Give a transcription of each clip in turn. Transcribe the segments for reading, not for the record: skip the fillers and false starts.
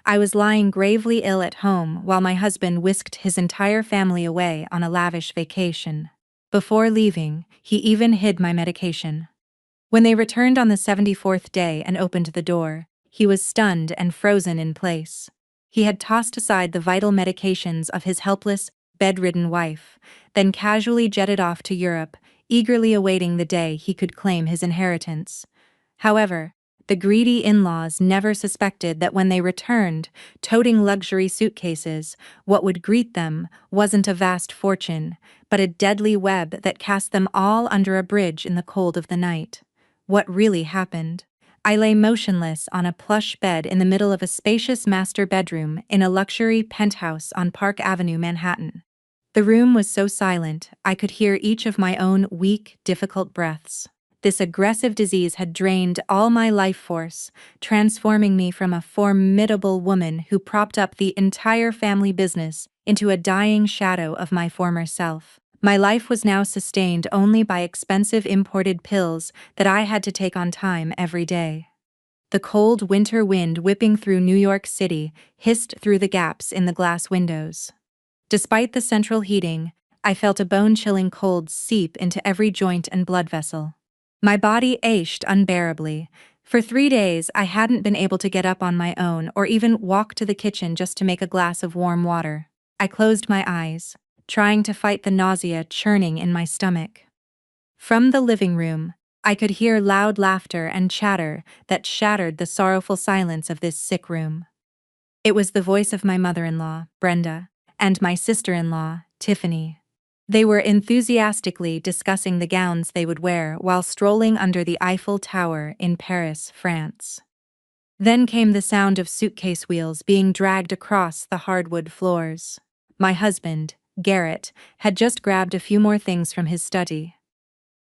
I was lying gravely ill at home while my husband whisked his entire family away on a lavish vacation. Before leaving, he even hid my medication. When they returned on the 74th day and opened the door, he was stunned and frozen in place. He had tossed aside the vital medications of his helpless, bedridden wife, then casually jetted off to Europe, eagerly awaiting the day he could claim his inheritance. However, the greedy in-laws never suspected that when they returned, toting luxury suitcases, what would greet them wasn't a vast fortune, but a deadly web that cast them all under a bridge in the cold of the night. What really happened? I lay motionless on a plush bed in the middle of a spacious master bedroom in a luxury penthouse on Park Avenue, Manhattan. The room was so silent, I could hear each of my own weak, difficult breaths. This aggressive disease had drained all my life force, transforming me from a formidable woman who propped up the entire family business into a dying shadow of my former self. My life was now sustained only by expensive imported pills that I had to take on time every day. The cold winter wind whipping through New York City hissed through the gaps in the glass windows. Despite the central heating, I felt a bone-chilling cold seep into every joint and blood vessel. My body ached unbearably. For 3 days, I hadn't been able to get up on my own or even walk to the kitchen just to make a glass of warm water. I closed my eyes, trying to fight the nausea churning in my stomach. From the living room, I could hear loud laughter and chatter that shattered the sorrowful silence of this sick room. It was the voice of my mother-in-law, Brenda, and my sister-in-law, Tiffany. They were enthusiastically discussing the gowns they would wear while strolling under the Eiffel Tower in Paris, France. Then came the sound of suitcase wheels being dragged across the hardwood floors. My husband, Garrett, had just grabbed a few more things from his study.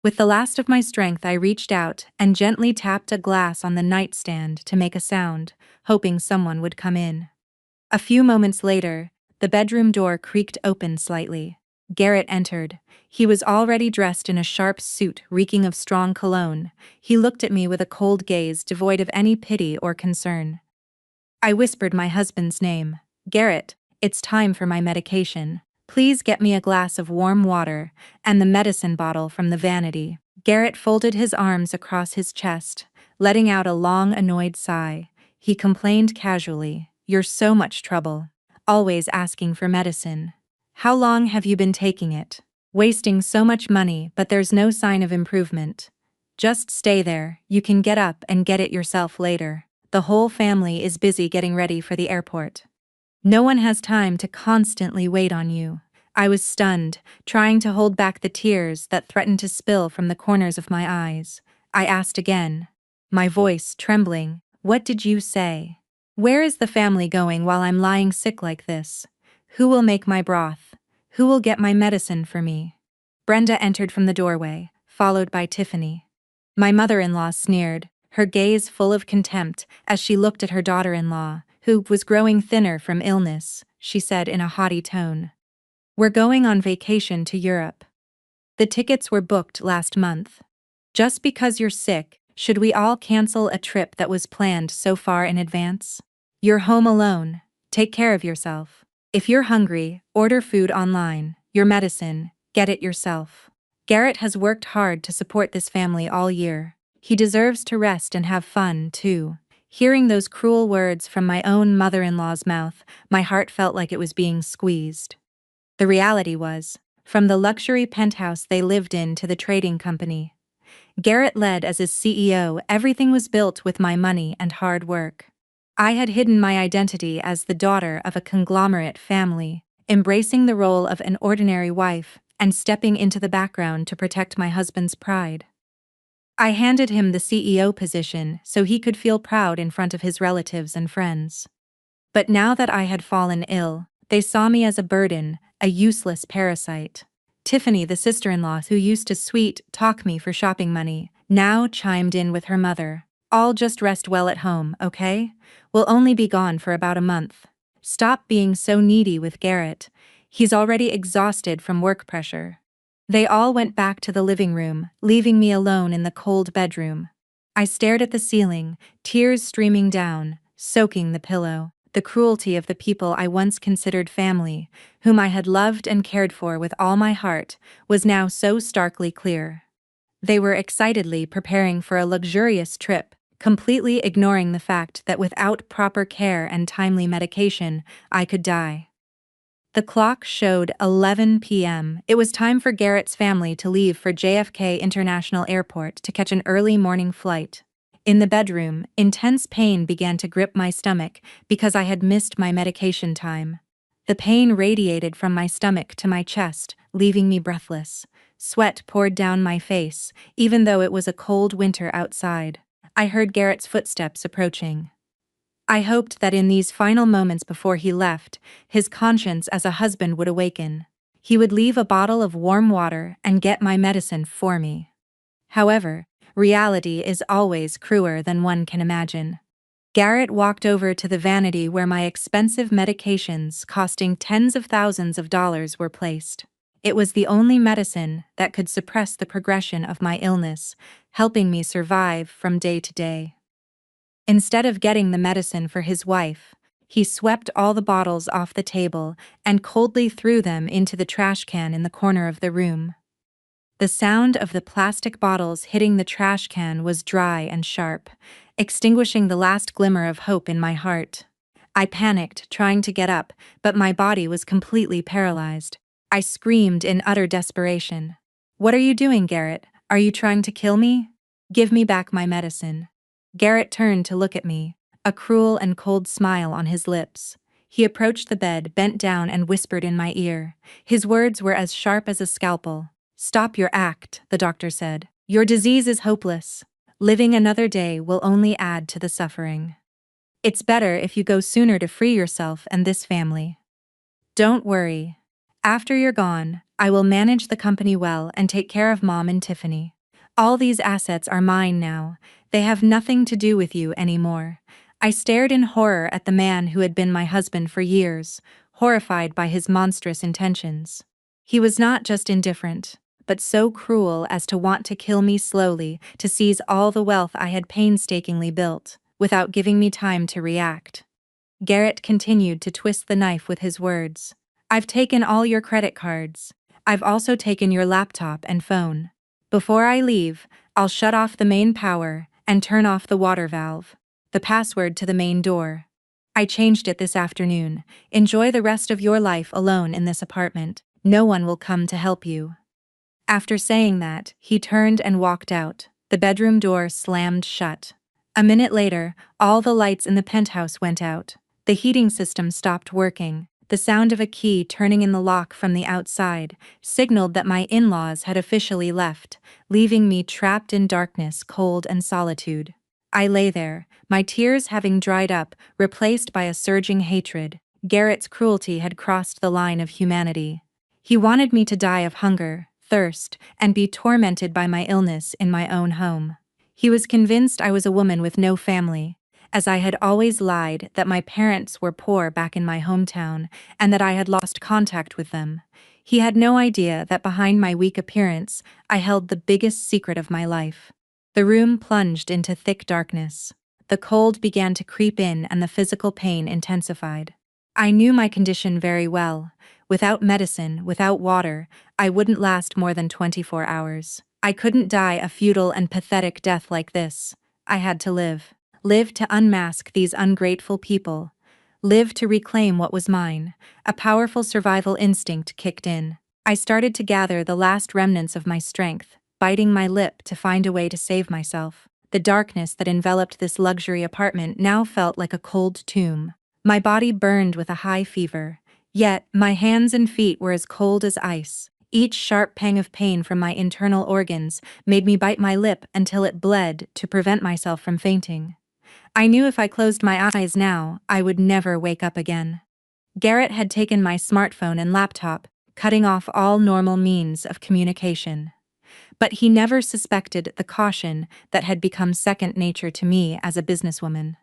With the last of my strength, I reached out and gently tapped a glass on the nightstand to make a sound, hoping someone would come in. A few moments later, the bedroom door creaked open slightly. Garrett entered. He was already dressed in a sharp suit reeking of strong cologne. He looked at me with a cold gaze devoid of any pity or concern. I whispered my husband's name. "Garrett, it's time for my medication. Please get me a glass of warm water and the medicine bottle from the vanity." Garrett folded his arms across his chest, letting out a long, annoyed sigh. He complained casually, "You're so much trouble. Always asking for medicine. How long have you been taking it? Wasting so much money, but there's no sign of improvement. Just stay there, you can get up and get it yourself later. The whole family is busy getting ready for the airport. No one has time to constantly wait on you." I was stunned, trying to hold back the tears that threatened to spill from the corners of my eyes. I asked again, my voice trembling, "What did you say? Where is the family going while I'm lying sick like this? Who will make my broth? Who will get my medicine for me?" Brenda entered from the doorway, followed by Tiffany. My mother-in-law sneered, her gaze full of contempt as she looked at her daughter-in-law, who was growing thinner from illness. She said in a haughty tone, "We're going on vacation to Europe. The tickets were booked last month. Just because you're sick, should we all cancel a trip that was planned so far in advance? You're home alone. Take care of yourself. If you're hungry, order food online. Your medicine, get it yourself. Garrett has worked hard to support this family all year. He deserves to rest and have fun, too." Hearing those cruel words from my own mother-in-law's mouth, my heart felt like it was being squeezed. The reality was, from the luxury penthouse they lived in to the trading company Garrett led as his CEO, everything was built with my money and hard work. I had hidden my identity as the daughter of a conglomerate family, embracing the role of an ordinary wife and stepping into the background to protect my husband's pride. I handed him the CEO position so he could feel proud in front of his relatives and friends. But now that I had fallen ill, they saw me as a burden, a useless parasite. Tiffany, the sister-in-law who used to sweet-talk me for shopping money, now chimed in with her mother. "All just rest well at home, okay? We'll only be gone for about a month. Stop being so needy with Garrett. He's already exhausted from work pressure." They all went back to the living room, leaving me alone in the cold bedroom. I stared at the ceiling, tears streaming down, soaking the pillow. the cruelty of the people I once considered family, whom I had loved and cared for with all my heart, was now so starkly clear. They were excitedly preparing for a luxurious trip, completely ignoring the fact that without proper care and timely medication, I could die. The clock showed 11 p.m. It was time for Garrett's family to leave for JFK International Airport to catch an early morning flight. In the bedroom, intense pain began to grip my stomach because I had missed my medication time. The pain radiated from my stomach to my chest, leaving me breathless. Sweat poured down my face, even though it was a cold winter outside. I heard Garrett's footsteps approaching. I hoped that in these final moments before he left, his conscience as a husband would awaken. He would leave a bottle of warm water and get my medicine for me. However, reality is always crueler than one can imagine. Garrett walked over to the vanity where my expensive medications costing tens of thousands of dollars were placed. It was the only medicine that could suppress the progression of my illness, helping me survive from day to day. Instead of getting the medicine for his wife, he swept all the bottles off the table and coldly threw them into the trash can in the corner of the room. The sound of the plastic bottles hitting the trash can was dry and sharp, extinguishing the last glimmer of hope in my heart. I panicked, trying to get up, but my body was completely paralyzed. I screamed in utter desperation. "What are you doing, Garrett? Are you trying to kill me? Give me back my medicine." Garrett turned to look at me, a cruel and cold smile on his lips. He approached the bed, bent down, and whispered in my ear. His words were as sharp as a scalpel. "Stop your act," the doctor said. "Your disease is hopeless. Living another day will only add to the suffering. It's better if you go sooner to free yourself and this family. Don't worry. After you're gone, I will manage the company well and take care of Mom and Tiffany. All these assets are mine now. They have nothing to do with you anymore." I stared in horror at the man who had been my husband for years, horrified by his monstrous intentions. He was not just indifferent, but so cruel as to want to kill me slowly, to seize all the wealth I had painstakingly built, without giving me time to react. Garrett continued to twist the knife with his words. "I've taken all your credit cards. I've also taken your laptop and phone. Before I leave, I'll shut off the main power and turn off the water valve, the password to the main door. I changed it this afternoon. Enjoy the rest of your life alone in this apartment. No one will come to help you." After saying that, he turned and walked out. The bedroom door slammed shut. A minute later, all the lights in the penthouse went out. The heating system stopped working. The sound of a key turning in the lock from the outside signaled that my in-laws had officially left, leaving me trapped in darkness, cold, and solitude. I lay there, my tears having dried up, replaced by a surging hatred. Garrett's cruelty had crossed the line of humanity. He wanted me to die of hunger, thirst, and be tormented by my illness in my own home. He was convinced I was a woman with no family, as I had always lied that my parents were poor back in my hometown and that I had lost contact with them. He had no idea that behind my weak appearance, I held the biggest secret of my life. The room plunged into thick darkness. The cold began to creep in and the physical pain intensified. I knew my condition very well. Without medicine, without water, I wouldn't last more than 24 hours. I couldn't die a futile and pathetic death like this. I had to live. Live to unmask these ungrateful people. Live to reclaim what was mine. A powerful survival instinct kicked in. I started to gather the last remnants of my strength, biting my lip to find a way to save myself. The darkness that enveloped this luxury apartment now felt like a cold tomb. My body burned with a high fever, yet my hands and feet were as cold as ice. Each sharp pang of pain from my internal organs made me bite my lip until it bled to prevent myself from fainting. I knew if I closed my eyes now, I would never wake up again. Garrett had taken my smartphone and laptop, cutting off all normal means of communication. But he never suspected the caution that had become second nature to me as a businesswoman.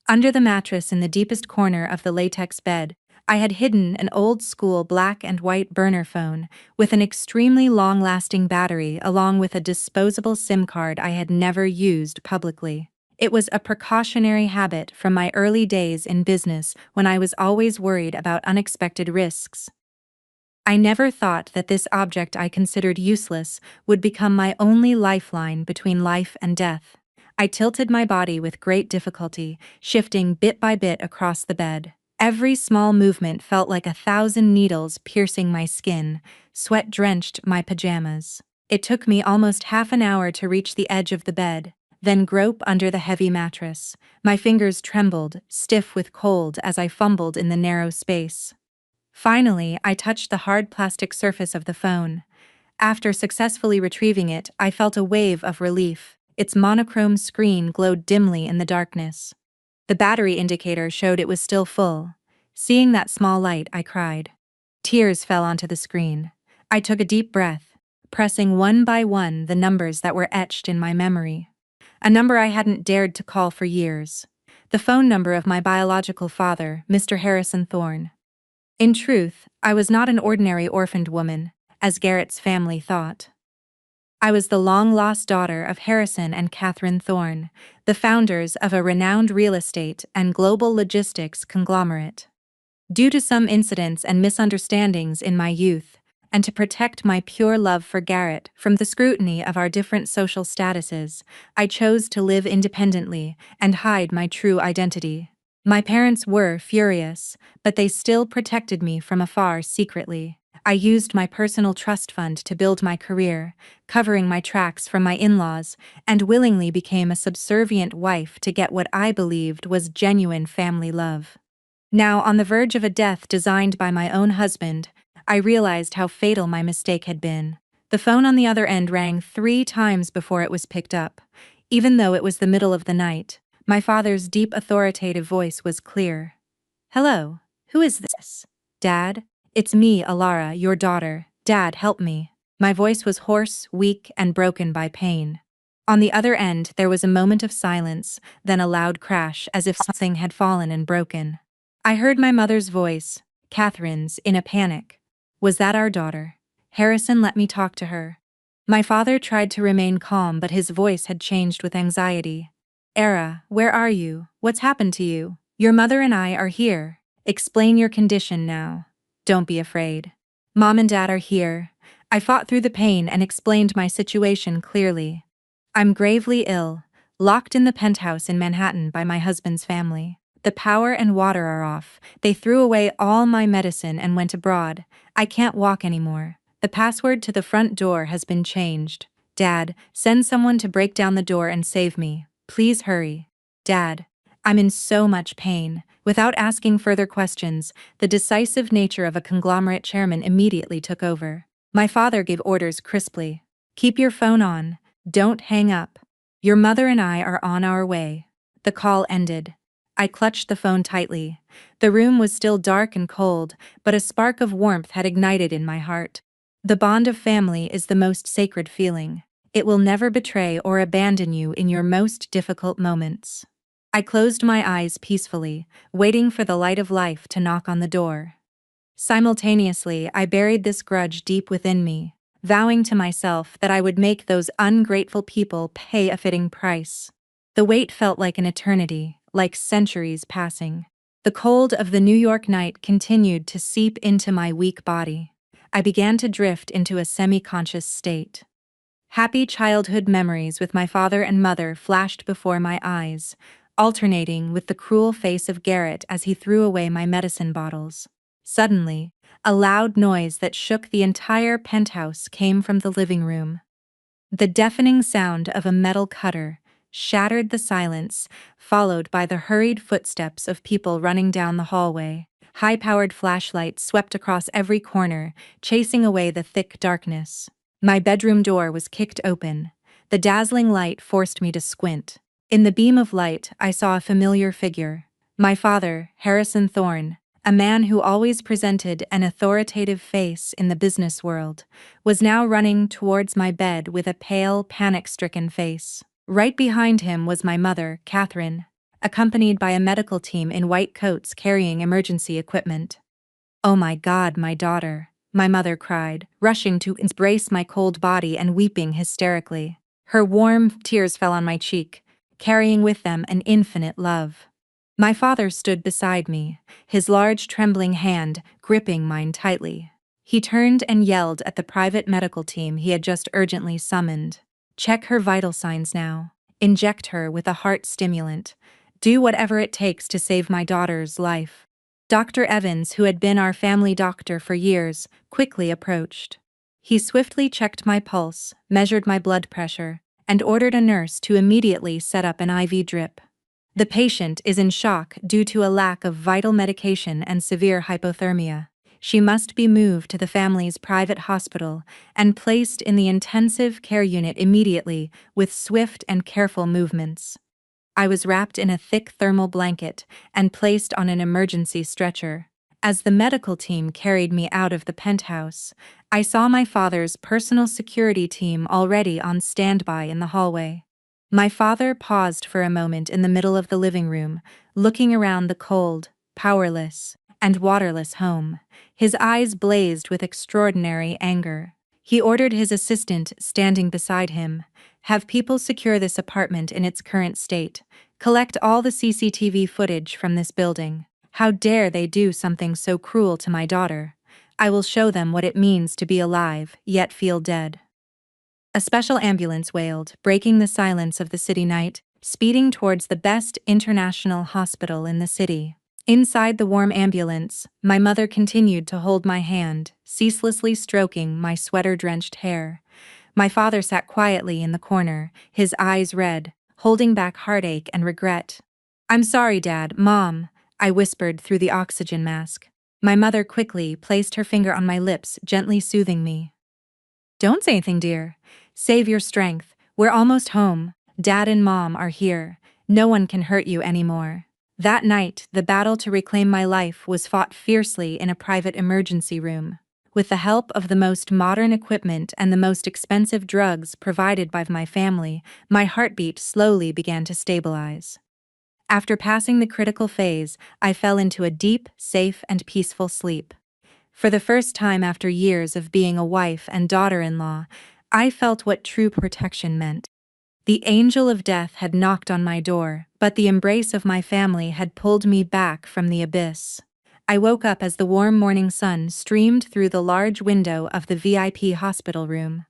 Under the mattress in the deepest corner of the latex bed, I had hidden an old-school black and white burner phone with an extremely long-lasting battery along with a disposable SIM card I had never used publicly. It was a precautionary habit from my early days in business when I was always worried about unexpected risks. I never thought that this object I considered useless would become my only lifeline between life and death. I tilted my body with great difficulty, shifting bit by bit across the bed. Every small movement felt like 1,000 needles piercing my skin. Sweat drenched my pajamas. It took me almost half an hour to reach the edge of the bed, then grope under the heavy mattress. My fingers trembled, stiff with cold as I fumbled in the narrow space. Finally, I touched the hard plastic surface of the phone. After successfully retrieving it, I felt a wave of relief. Its monochrome screen glowed dimly in the darkness. The battery indicator showed it was still full. Seeing that small light, I cried. Tears fell onto the screen. I took a deep breath, pressing one by one the numbers that were etched in my memory. A number I hadn't dared to call for years. The phone number of my biological father, Mr. Harrison Thorne. In truth, I was not an ordinary orphaned woman, as Garrett's family thought. I was the long-lost daughter of Harrison and Catherine Thorne, the founders of a renowned real estate and global logistics conglomerate. Due to some incidents and misunderstandings in my youth, and to protect my pure love for Garrett from the scrutiny of our different social statuses, I chose to live independently and hide my true identity. My parents were furious, but they still protected me from afar secretly. I used my personal trust fund to build my career, covering my tracks from my in-laws, and willingly became a subservient wife to get what I believed was genuine family love. Now, on the verge of a death designed by my own husband, I realized how fatal my mistake had been. The phone on the other end rang 3 times before it was picked up. Even though it was the middle of the night, my father's deep authoritative voice was clear. Hello, who is this? Dad? It's me, Alara, your daughter. Dad, help me. My voice was hoarse, weak, and broken by pain. On the other end, there was a moment of silence, then a loud crash as if something had fallen and broken. I heard my mother's voice, Catherine's, in a panic. Was that our daughter? Harrison, let me talk to her. My father tried to remain calm, but his voice had changed with anxiety. Era, where are you? What's happened to you? Your mother and I are here. Explain your condition now. Don't be afraid. Mom and Dad are here. I fought through the pain and explained my situation clearly. I'm gravely ill, locked in the penthouse in Manhattan by my husband's family. The power and water are off. They threw away all my medicine and went abroad. I can't walk anymore. The password to the front door has been changed. Dad, send someone to break down the door and save me. Please hurry. Dad, I'm in so much pain. Without asking further questions, the decisive nature of a conglomerate chairman immediately took over. My father gave orders crisply. Keep your phone on. Don't hang up. Your mother and I are on our way. The call ended. I clutched the phone tightly. The room was still dark and cold, but a spark of warmth had ignited in my heart. The bond of family is the most sacred feeling. It will never betray or abandon you in your most difficult moments. I closed my eyes peacefully, waiting for the light of life to knock on the door. Simultaneously, I buried this grudge deep within me, vowing to myself that I would make those ungrateful people pay a fitting price. The wait felt like an eternity, like centuries passing. The cold of the New York night continued to seep into my weak body. I began to drift into a semi-conscious state. Happy childhood memories with my father and mother flashed before my eyes, alternating with the cruel face of Garrett as he threw away my medicine bottles. Suddenly, a loud noise that shook the entire penthouse came from the living room. The deafening sound of a metal cutter shattered the silence, followed by the hurried footsteps of people running down the hallway. High-powered flashlights swept across every corner, chasing away the thick darkness. My bedroom door was kicked open. The dazzling light forced me to squint. In the beam of light, I saw a familiar figure. My father, Harrison Thorne, a man who always presented an authoritative face in the business world, was now running towards my bed with a pale, panic-stricken face. Right behind him was my mother, Catherine, accompanied by a medical team in white coats carrying emergency equipment. "Oh my God, my daughter," my mother cried, rushing to embrace my cold body and weeping hysterically. Her warm tears fell on my cheek. carrying with them an infinite love. My father stood beside me, his large trembling hand gripping mine tightly. He turned and yelled at the private medical team he had just urgently summoned. Check her vital signs now. Inject her with a heart stimulant. Do whatever it takes to save my daughter's life. Dr. Evans, who had been our family doctor for years, quickly approached. He swiftly checked my pulse, measured my blood pressure, and ordered a nurse to immediately set up an IV drip. The patient is in shock due to a lack of vital medication and severe hypothermia. She must be moved to the family's private hospital and placed in the intensive care unit immediately with swift and careful movements. I was wrapped in a thick thermal blanket and placed on an emergency stretcher. As the medical team carried me out of the penthouse, I saw my father's personal security team already on standby in the hallway. My father paused for a moment in the middle of the living room, looking around the cold, powerless, and waterless home. His eyes blazed with extraordinary anger. He ordered his assistant, standing beside him, "Have people secure this apartment in its current state. Collect all the CCTV footage from this building. How dare they do something so cruel to my daughter? I will show them what it means to be alive, yet feel dead." A special ambulance wailed, breaking the silence of the city night, speeding towards the best international hospital in the city. Inside the warm ambulance, my mother continued to hold my hand, ceaselessly stroking my sweater-drenched hair. My father sat quietly in the corner, his eyes red, holding back heartache and regret. "I'm sorry, Dad, Mom," I whispered through the oxygen mask. My mother quickly placed her finger on my lips, gently soothing me. "Don't say anything, dear. Save your strength. We're almost home. Dad and Mom are here. No one can hurt you anymore." That night, the battle to reclaim my life was fought fiercely in a private emergency room. With the help of the most modern equipment and the most expensive drugs provided by my family, my heartbeat slowly began to stabilize. After passing the critical phase, I fell into a deep, safe, and peaceful sleep. For the first time after years of being a wife and daughter-in-law, I felt what true protection meant. The angel of death had knocked on my door, but the embrace of my family had pulled me back from the abyss. I woke up as the warm morning sun streamed through the large window of the VIP hospital room.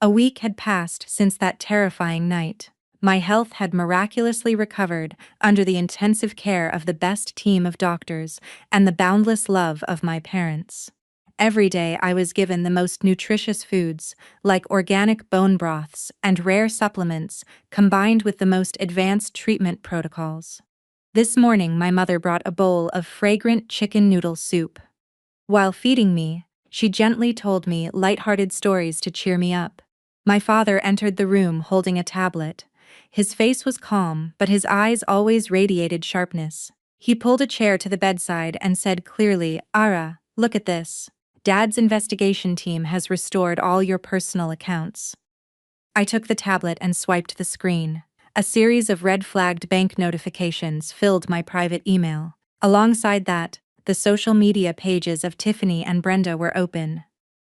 A week had passed since that terrifying night. My health had miraculously recovered under the intensive care of the best team of doctors and the boundless love of my parents. Every day I was given the most nutritious foods, like organic bone broths and rare supplements, combined with the most advanced treatment protocols. This morning my mother brought a bowl of fragrant chicken noodle soup. While feeding me, she gently told me light-hearted stories to cheer me up. My father entered the room holding a tablet. His face was calm, but his eyes always radiated sharpness. He pulled a chair to the bedside and said clearly, "Ara, look at this. Dad's investigation team has restored all your personal accounts." I took the tablet and swiped the screen. A series of red-flagged bank notifications filled my private email. Alongside that, the social media pages of Tiffany and Brenda were open.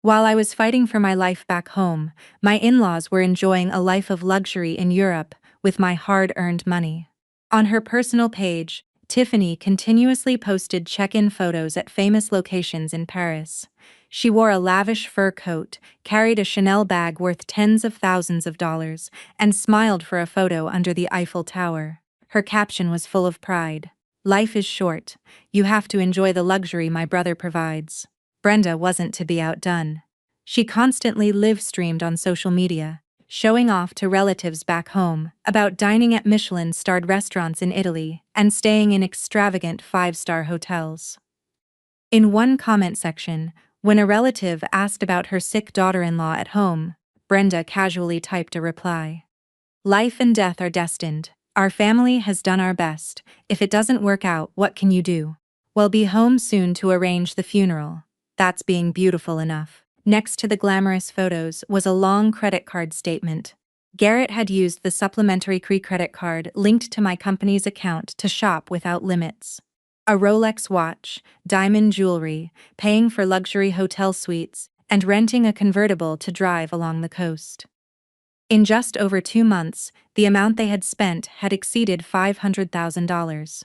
While I was fighting for my life back home, my in-laws were enjoying a life of luxury in Europe with my hard-earned money. On her personal page, Tiffany continuously posted check-in photos at famous locations in Paris. She wore a lavish fur coat, carried a Chanel bag worth tens of thousands of dollars, and smiled for a photo under the Eiffel Tower. Her caption was full of pride. "Life is short. You have to enjoy the luxury my brother provides." Brenda wasn't to be outdone. She constantly live-streamed on social media, showing off to relatives back home about dining at Michelin-starred restaurants in Italy and staying in extravagant five-star hotels. In one comment section, when a relative asked about her sick daughter-in-law at home, Brenda casually typed a reply. "Life and death are destined. Our family has done our best. If it doesn't work out, what can you do? We'll be home soon to arrange the funeral." That's being beautiful enough. Next to the glamorous photos was a long credit card statement. Garrett had used the supplementary credit card linked to my company's account to shop without limits. A Rolex watch, diamond jewelry, paying for luxury hotel suites, and renting a convertible to drive along the coast. In just over 2 months, the amount they had spent had exceeded $500,000.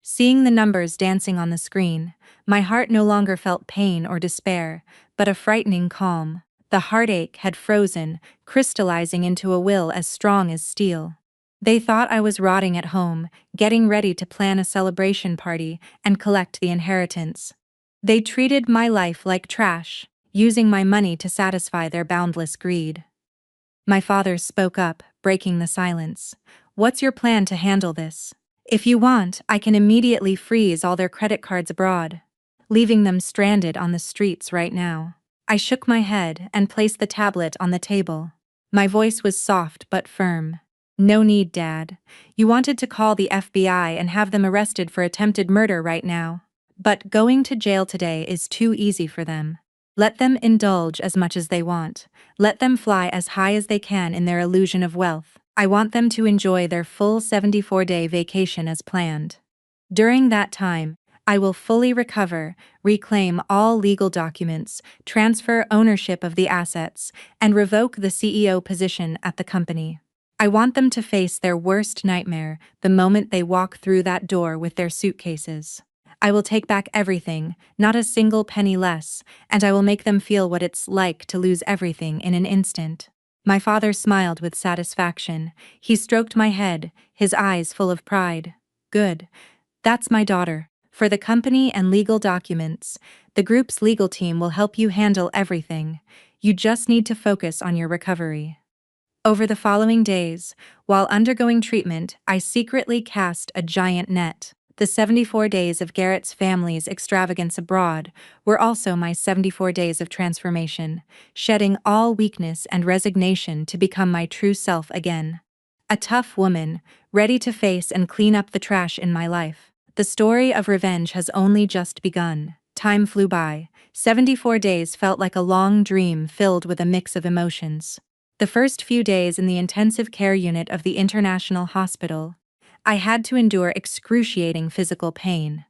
Seeing the numbers dancing on the screen, my heart no longer felt pain or despair, but a frightening calm. The heartache had frozen, crystallizing into a will as strong as steel. They thought I was rotting at home, getting ready to plan a celebration party and collect the inheritance. They treated my life like trash, using my money to satisfy their boundless greed. My father spoke up, breaking the silence. "What's your plan to handle this? If you want, I can immediately freeze all their credit cards abroad, leaving them stranded on the streets right now." I shook my head and placed the tablet on the table. My voice was soft but firm. "No need, Dad. You wanted to call the FBI and have them arrested for attempted murder right now. But going to jail today is too easy for them. Let them indulge as much as they want. Let them fly as high as they can in their illusion of wealth. I want them to enjoy their full 74-day vacation as planned. During that time, I will fully recover, reclaim all legal documents, transfer ownership of the assets, and revoke the CEO position at the company. I want them to face their worst nightmare the moment they walk through that door with their suitcases. I will take back everything, not a single penny less, and I will make them feel what it's like to lose everything in an instant." My father smiled with satisfaction. He stroked my head, his eyes full of pride. "Good. That's my daughter. For the company and legal documents, the group's legal team will help you handle everything. You just need to focus on your recovery." Over the following days, while undergoing treatment, I secretly cast a giant net. The 74 days of Garrett's family's extravagance abroad were also my 74 days of transformation, shedding all weakness and resignation to become my true self again. A tough woman, ready to face and clean up the trash in my life. The story of revenge has only just begun. Time flew by. 74 days felt like a long dream filled with a mix of emotions. The first few days in the intensive care unit of the International Hospital, I had to endure excruciating physical pain.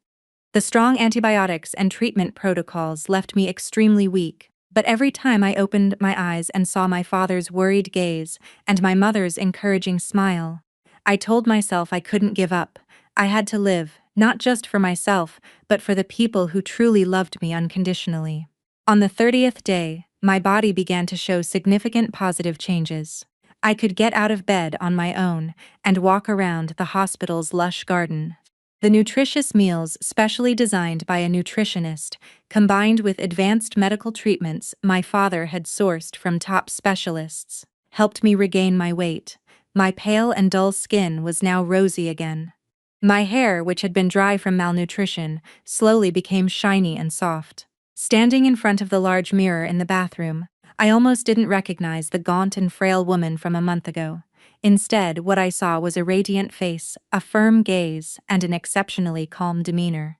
The strong antibiotics and treatment protocols left me extremely weak, but every time I opened my eyes and saw my father's worried gaze and my mother's encouraging smile, I told myself I couldn't give up. I had to live, not just for myself, but for the people who truly loved me unconditionally. On the 30th day, my body began to show significant positive changes. I could get out of bed on my own and walk around the hospital's lush garden. The nutritious meals specially designed by a nutritionist, combined with advanced medical treatments my father had sourced from top specialists, helped me regain my weight. My pale and dull skin was now rosy again. My hair, which had been dry from malnutrition, slowly became shiny and soft. Standing in front of the large mirror in the bathroom, I almost didn't recognize the gaunt and frail woman from a month ago. Instead, what I saw was a radiant face, a firm gaze, and an exceptionally calm demeanor.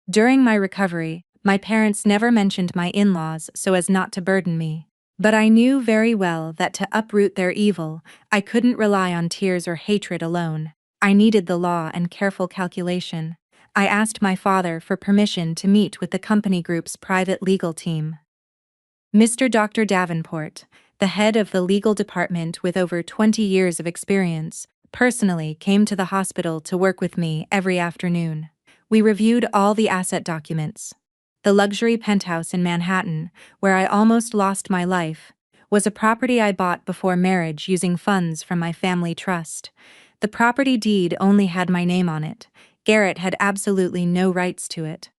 During my recovery, my parents never mentioned my in-laws so as not to burden me. But I knew very well that to uproot their evil, I couldn't rely on tears or hatred alone. I needed the law and careful calculation. I asked my father for permission to meet with the company group's private legal team. Mr. Dr. Davenport, the head of the legal department with over 20 years of experience, personally came to the hospital to work with me every afternoon. We reviewed all the asset documents. The luxury penthouse in Manhattan, where I almost lost my life, was a property I bought before marriage using funds from my family trust. The property deed only had my name on it. Garrett had absolutely no rights to it.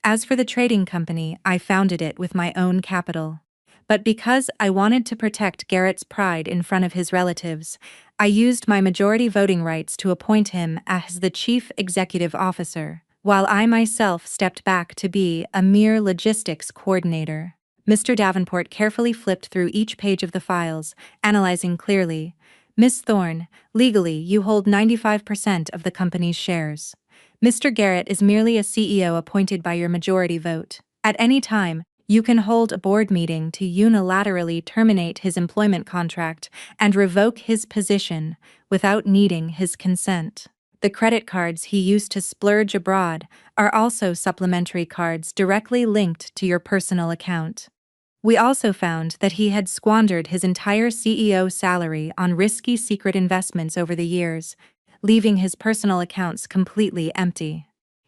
As for the trading company, I founded it with my own capital. But because I wanted to protect Garrett's pride in front of his relatives, I used my majority voting rights to appoint him as the chief executive officer, while I myself stepped back to be a mere logistics coordinator. Mr. Davenport carefully flipped through each page of the files, analyzing clearly. "Miss Thorne, legally you hold 95% of the company's shares. Mr. Garrett is merely a CEO appointed by your majority vote. At any time, you can hold a board meeting to unilaterally terminate his employment contract and revoke his position without needing his consent. The credit cards he used to splurge abroad are also supplementary cards directly linked to your personal account. We also found that he had squandered his entire CEO salary on risky secret investments over the years, leaving his personal accounts completely empty.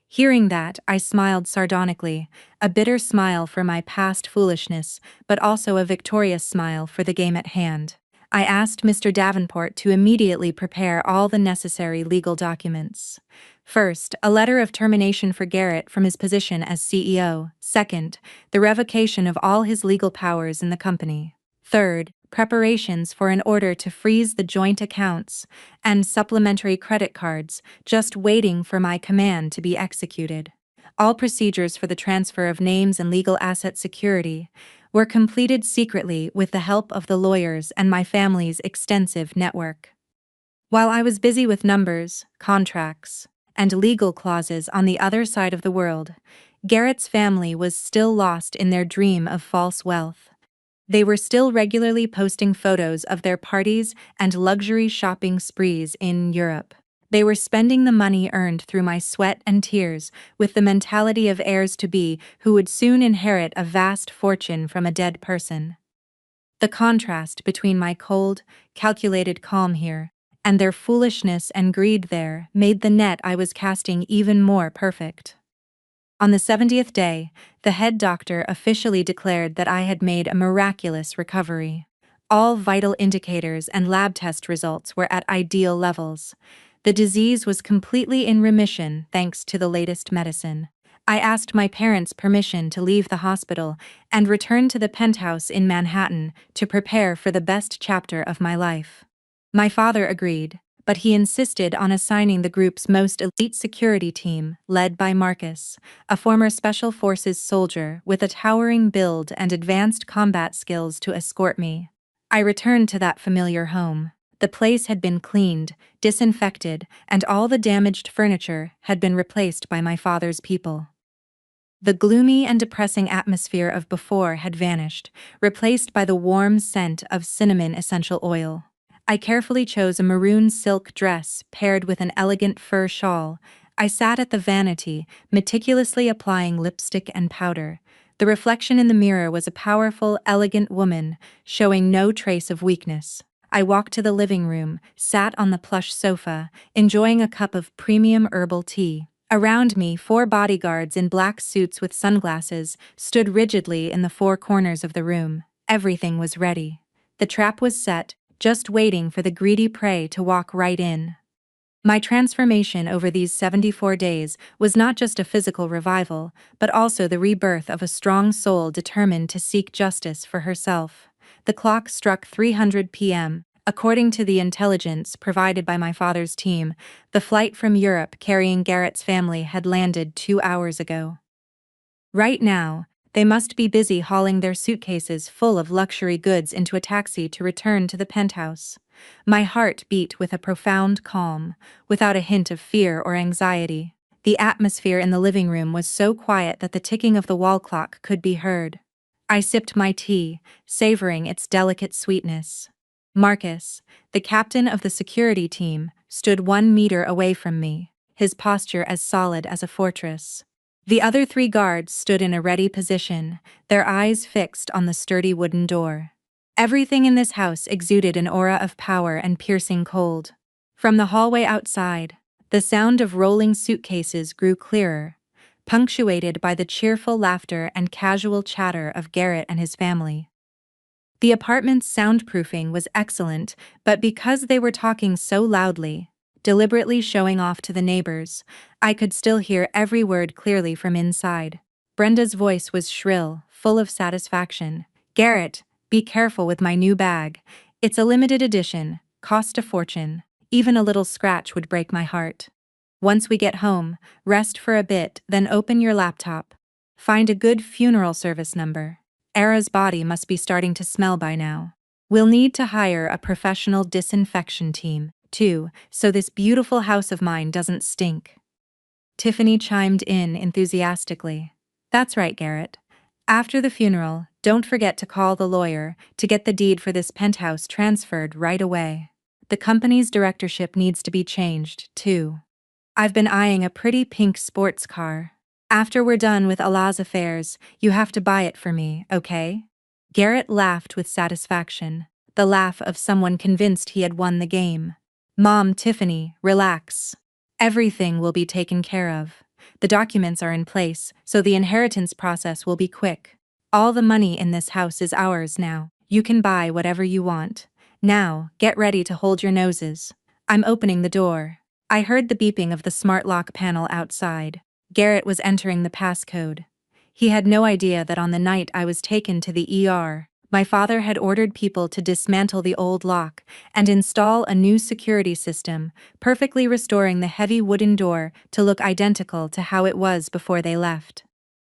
Hearing that, I smiled sardonically, a bitter smile for my past foolishness, but also a victorious smile for the game at hand. I asked Mr. Davenport to immediately prepare all the necessary legal documents. First, a letter of termination for Garrett from his position as CEO. Second, the revocation of all his legal powers in the company. Third, preparations for an order to freeze the joint accounts and supplementary credit cards, just waiting for my command to be executed. All procedures for the transfer of names and legal asset security were completed secretly with the help of the lawyers and my family's extensive network. While I was busy with numbers, contracts, and legal clauses on the other side of the world, Garrett's family was still lost in their dream of false wealth. They were still regularly posting photos of their parties and luxury shopping sprees in Europe. They were spending the money earned through my sweat and tears with the mentality of heirs-to-be who would soon inherit a vast fortune from a dead person. The contrast between my cold, calculated calm here and their foolishness and greed there made the net I was casting even more perfect. On the 70th day, the head doctor officially declared that I had made a miraculous recovery. All vital indicators and lab test results were at ideal levels. The disease was completely in remission thanks to the latest medicine. I asked my parents' permission to leave the hospital and return to the penthouse in Manhattan to prepare for the best chapter of my life. My father agreed, but he insisted on assigning the group's most elite security team, led by Marcus, a former Special Forces soldier with a towering build and advanced combat skills, to escort me. I returned to that familiar home. The place had been cleaned, disinfected, and all the damaged furniture had been replaced by my father's people. The gloomy and depressing atmosphere of before had vanished, replaced by the warm scent of cinnamon essential oil. I carefully chose a maroon silk dress paired with an elegant fur shawl. I sat at the vanity, meticulously applying lipstick and powder. The reflection in the mirror was a powerful, elegant woman, showing no trace of weakness. I walked to the living room, sat on the plush sofa, enjoying a cup of premium herbal tea. Around me, 4 bodyguards in black suits with sunglasses stood rigidly in the 4 corners of the room. Everything was ready. The trap was set, just waiting for the greedy prey to walk right in. My transformation over these 74 days was not just a physical revival, but also the rebirth of a strong soul determined to seek justice for herself. The clock struck 300 p.m. According to the intelligence provided by my father's team, the flight from Europe carrying Garrett's family had landed 2 hours ago. Right now, they must be busy hauling their suitcases full of luxury goods into a taxi to return to the penthouse. My heart beat with a profound calm, without a hint of fear or anxiety. The atmosphere in the living room was so quiet that the ticking of the wall clock could be heard. I sipped my tea, savoring its delicate sweetness. Marcus, the captain of the security team, stood 1 meter away from me, his posture as solid as a fortress. The other 3 guards stood in a ready position, their eyes fixed on the sturdy wooden door. Everything in this house exuded an aura of power and piercing cold. From the hallway outside, the sound of rolling suitcases grew clearer, punctuated by the cheerful laughter and casual chatter of Garrett and his family. The apartment's soundproofing was excellent, but because they were talking so loudly, deliberately showing off to the neighbors, I could still hear every word clearly from inside. Brenda's voice was shrill, full of satisfaction. "Garrett, be careful with my new bag. It's a limited edition, cost a fortune. Even a little scratch would break my heart. Once we get home, rest for a bit, then open your laptop. Find a good funeral service number. Era's body must be starting to smell by now. We'll need to hire a professional disinfection team, too, so this beautiful house of mine doesn't stink." Tiffany chimed in enthusiastically. "That's right, Garrett. After the funeral, don't forget to call the lawyer to get the deed for this penthouse transferred right away. The company's directorship needs to be changed, too. I've been eyeing a pretty pink sports car. After we're done with Allah's affairs, you have to buy it for me, okay?" Garrett laughed with satisfaction, the laugh of someone convinced he had won the game. Mom, Tiffany, relax. Everything will be taken care of. The documents are in place, so the inheritance process will be quick. All the money in this house is ours now. You can buy whatever you want. Now, get ready to hold your noses. I'm opening the door. I heard the beeping of the smart lock panel outside. Garrett was entering the passcode. He had no idea that on the night I was taken to the ER, my father had ordered people to dismantle the old lock and install a new security system, perfectly restoring the heavy wooden door to look identical to how it was before they left.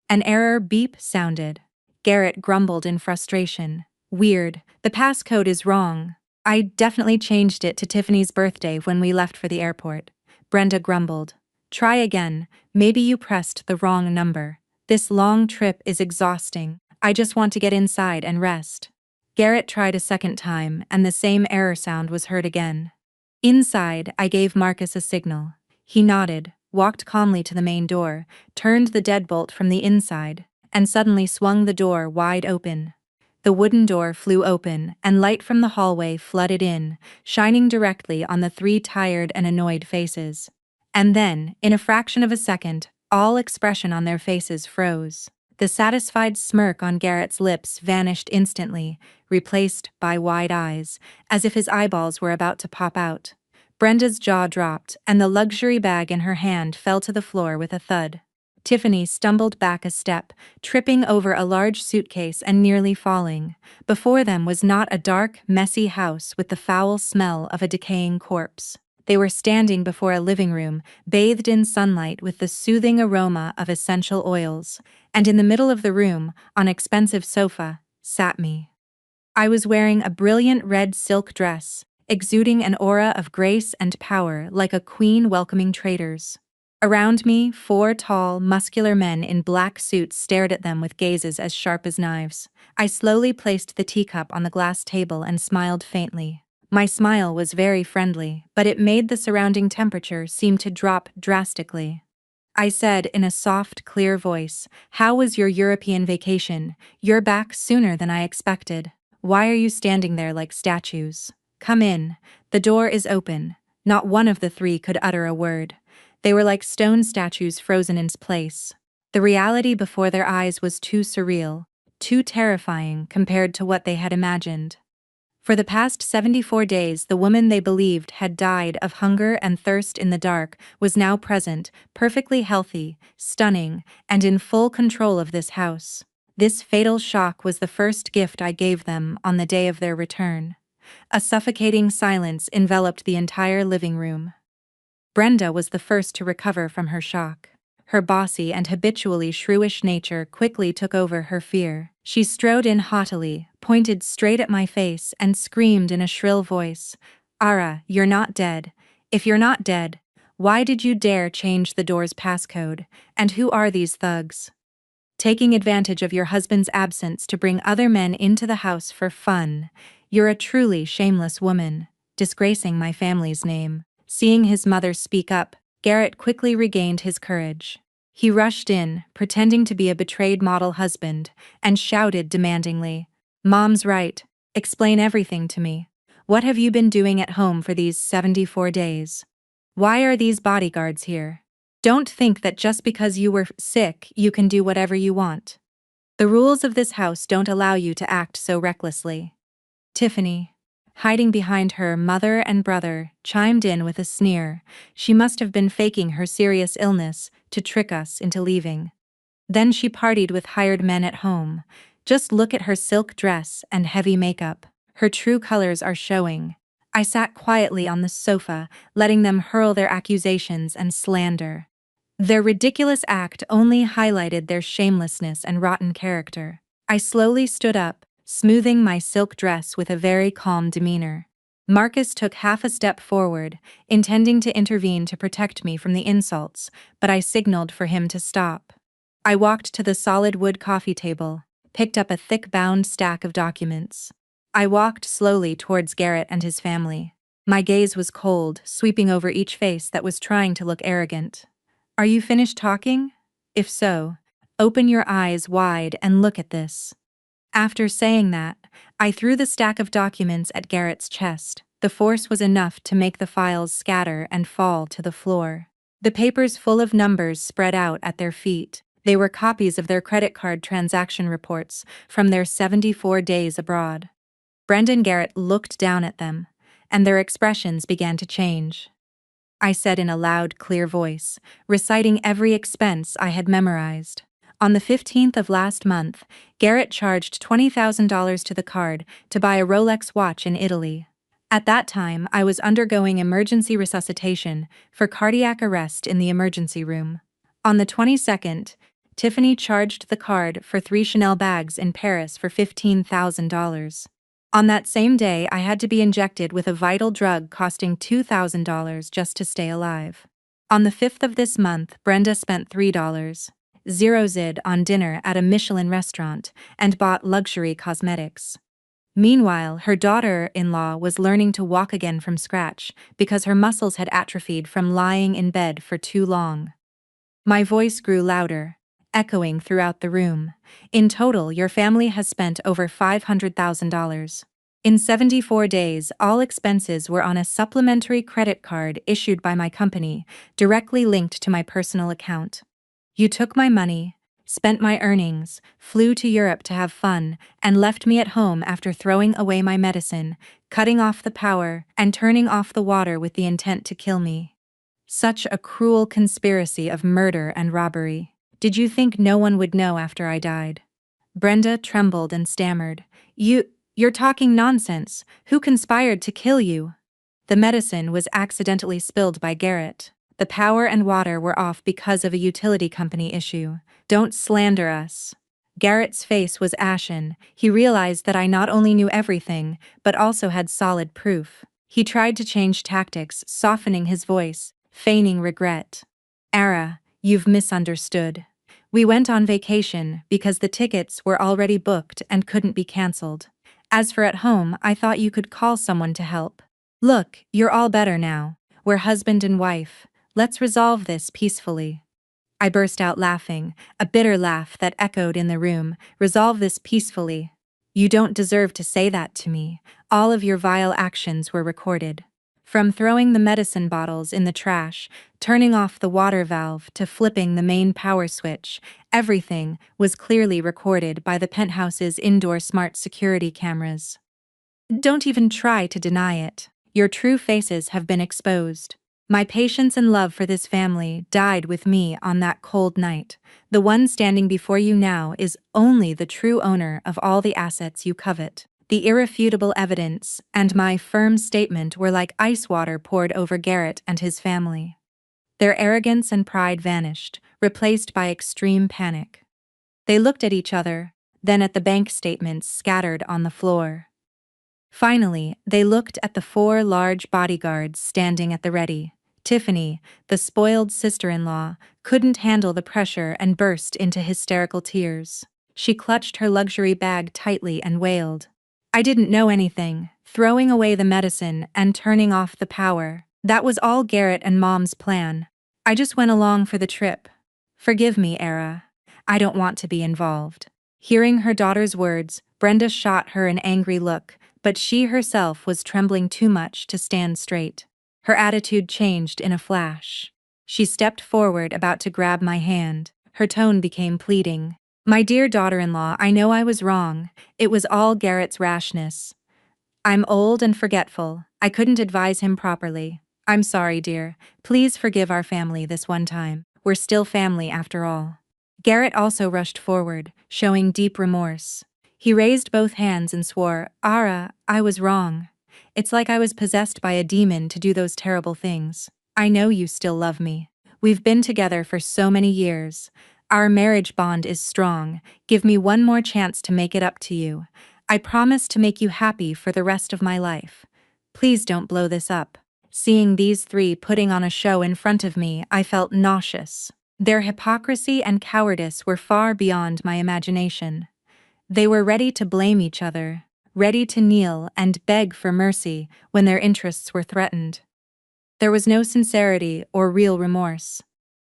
An error beep sounded. Garrett grumbled in frustration. Weird, the passcode is wrong. I definitely changed it to Tiffany's birthday when we left for the airport. Brenda grumbled. Try again, maybe you pressed the wrong number. This long trip is exhausting. I just want to get inside and rest. Garrett tried a second time, and the same error sound was heard again. Inside, I gave Marcus a signal. He nodded, walked calmly to the main door, turned the deadbolt from the inside, and suddenly swung the door wide open. The wooden door flew open, and light from the hallway flooded in, shining directly on the three tired and annoyed faces. And then, in a fraction of a second, all expression on their faces froze. The satisfied smirk on Garrett's lips vanished instantly, replaced by wide eyes, as if his eyeballs were about to pop out. Brenda's jaw dropped, and the luxury bag in her hand fell to the floor with a thud. Tiffany stumbled back a step, tripping over a large suitcase and nearly falling. Before them was not a dark, messy house with the foul smell of a decaying corpse. They were standing before a living room, bathed in sunlight with the soothing aroma of essential oils, and in the middle of the room, on an expensive sofa, sat me. I was wearing a brilliant red silk dress, exuding an aura of grace and power like a queen welcoming traitors. Around me, 4 tall, muscular men in black suits stared at them with gazes as sharp as knives. I slowly placed the teacup on the glass table and smiled faintly. My smile was very friendly, but it made the surrounding temperature seem to drop drastically. I said in a soft, clear voice, "How was your European vacation? You're back sooner than I expected. Why are you standing there like statues? Come in. The door is open." Not one of the 3 could utter a word. They were like stone statues frozen in place. The reality before their eyes was too surreal, too terrifying compared to what they had imagined. For the past 74 days, the woman they believed had died of hunger and thirst in the dark was now present, perfectly healthy, stunning, and in full control of this house. This fatal shock was the first gift I gave them on the day of their return. A suffocating silence enveloped the entire living room. Brenda was the first to recover from her shock. Her bossy and habitually shrewish nature quickly took over her fear. She strode in haughtily, pointed straight at my face, and screamed in a shrill voice, "Ara, you're not dead. If you're not dead, why did you dare change the door's passcode? And who are these thugs? Taking advantage of your husband's absence to bring other men into the house for fun. You're a truly shameless woman, disgracing my family's name." Seeing his mother speak up, Garrett quickly regained his courage. He rushed in, pretending to be a betrayed model husband, and shouted demandingly, "Mom's right. Explain everything to me. What have you been doing at home for these 74 days? Why are these bodyguards here? Don't think that just because you were sick, you can do whatever you want. The rules of this house don't allow you to act so recklessly." Tiffany, hiding behind her mother and brother, chimed in with a sneer. She must have been faking her serious illness to trick us into leaving. Then she partied with hired men at home. Just look at her silk dress and heavy makeup. Her true colors are showing. I sat quietly on the sofa, letting them hurl their accusations and slander. Their ridiculous act only highlighted their shamelessness and rotten character. I slowly stood up, smoothing my silk dress with a very calm demeanor. Marcus took half a step forward, intending to intervene to protect me from the insults, but I signaled for him to stop. I walked to the solid wood coffee table, picked up a thick-bound stack of documents. I walked slowly towards Garrett and his family. My gaze was cold, sweeping over each face that was trying to look arrogant. "Are you finished talking? If so, open your eyes wide and look at this." After saying that, I threw the stack of documents at Garrett's chest. The force was enough to make the files scatter and fall to the floor. The papers full of numbers spread out at their feet. They were copies of their credit card transaction reports from their 74 days abroad. Brendan Garrett looked down at them, and their expressions began to change. I said in a loud, clear voice, reciting every expense I had memorized. On the 15th of last month, Garrett charged $20,000 to the card to buy a Rolex watch in Italy. At that time, I was undergoing emergency resuscitation for cardiac arrest in the emergency room. On the 22nd, Tiffany charged the card for 3 Chanel bags in Paris for $15,000. On that same day, I had to be injected with a vital drug costing $2,000 just to stay alive. On the 5th of this month, Brenda spent $3.00 on dinner at a Michelin restaurant and bought luxury cosmetics. Meanwhile, her daughter-in-law was learning to walk again from scratch because her muscles had atrophied from lying in bed for too long. My voice grew louder, echoing throughout the room. In total, your family has spent over $500,000. In 74 days, all expenses were on a supplementary credit card issued by my company, directly linked to my personal account. You took my money, spent my earnings, flew to Europe to have fun, and left me at home after throwing away my medicine, cutting off the power, and turning off the water with the intent to kill me. Such a cruel conspiracy of murder and robbery. Did you think no one would know after I died? Brenda trembled and stammered. You're talking nonsense. Who conspired to kill you? The medicine was accidentally spilled by Garrett. The power and water were off because of a utility company issue. Don't slander us. Garrett's face was ashen. He realized that I not only knew everything, but also had solid proof. He tried to change tactics, softening his voice, feigning regret. Ara, you've misunderstood. We went on vacation because the tickets were already booked and couldn't be cancelled. As for at home, I thought you could call someone to help. Look, you're all better now. We're husband and wife. Let's resolve this peacefully. I burst out laughing, a bitter laugh that echoed in the room. Resolve this peacefully. You don't deserve to say that to me. All of your vile actions were recorded. From throwing the medicine bottles in the trash, turning off the water valve to flipping the main power switch, everything was clearly recorded by the penthouse's indoor smart security cameras. Don't even try to deny it. Your true faces have been exposed. My patience and love for this family died with me on that cold night. The one standing before you now is only the true owner of all the assets you covet. The irrefutable evidence and my firm statement were like ice water poured over Garrett and his family. Their arrogance and pride vanished, replaced by extreme panic. They looked at each other, then at the bank statements scattered on the floor. Finally, they looked at the 4 large bodyguards standing at the ready. Tiffany, the spoiled sister-in-law, couldn't handle the pressure and burst into hysterical tears. She clutched her luxury bag tightly and wailed. I didn't know anything. Throwing away the medicine and turning off the power. That was all Garrett and Mom's plan. I just went along for the trip. Forgive me, Ara. I don't want to be involved. Hearing her daughter's words, Brenda shot her an angry look, but she herself was trembling too much to stand straight. Her attitude changed in a flash. She stepped forward, about to grab my hand. Her tone became pleading. My dear daughter-in-law, I know I was wrong. It was all Garrett's rashness. I'm old and forgetful. I couldn't advise him properly. I'm sorry, dear. Please forgive our family this one time. We're still family after all. Garrett also rushed forward, showing deep remorse. He raised both hands and swore, Ara, I was wrong. It's like I was possessed by a demon to do those terrible things. I know you still love me. We've been together for so many years. Our marriage bond is strong. Give me one more chance to make it up to you. I promise to make you happy for the rest of my life. Please don't blow this up. Seeing these 3 putting on a show in front of me, I felt nauseous. Their hypocrisy and cowardice were far beyond my imagination. They were ready to blame each other, ready to kneel and beg for mercy when their interests were threatened. There was no sincerity or real remorse.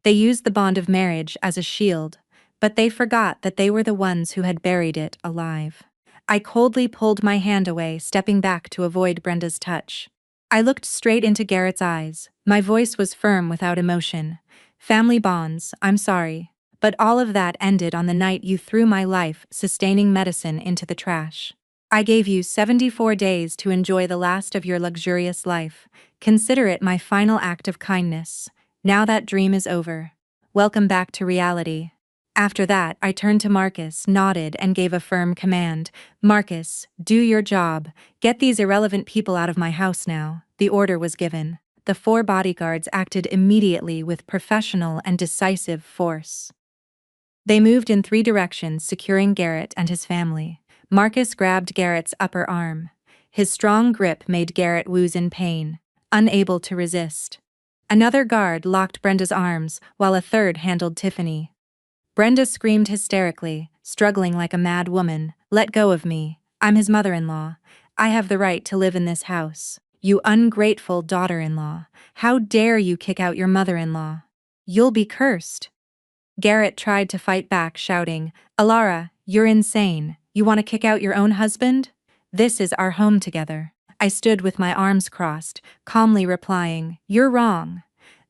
They used the bond of marriage as a shield, but they forgot that they were the ones who had buried it alive. I coldly pulled my hand away, stepping back to avoid Brenda's touch. I looked straight into Garrett's eyes. My voice was firm without emotion. Family bonds, I'm sorry, but all of that ended on the night you threw my life-sustaining medicine into the trash. I gave you 74 days to enjoy the last of your luxurious life. Consider it my final act of kindness. Now that dream is over. Welcome back to reality. After that, I turned to Marcus, nodded, and gave a firm command. Marcus, do your job. Get these irrelevant people out of my house now. The order was given. The 4 bodyguards acted immediately with professional and decisive force. They moved in 3 directions, securing Garrett and his family. Marcus grabbed Garrett's upper arm. His strong grip made Garrett wooze in pain, unable to resist. Another guard locked Brenda's arms, while a third handled Tiffany. Brenda screamed hysterically, struggling like a mad woman. Let go of me. I'm his mother-in-law. I have the right to live in this house. You ungrateful daughter-in-law. How dare you kick out your mother-in-law? You'll be cursed. Garrett tried to fight back, shouting, Alara, you're insane. You want to kick out your own husband? This is our home together. I stood with my arms crossed, calmly replying, You're wrong.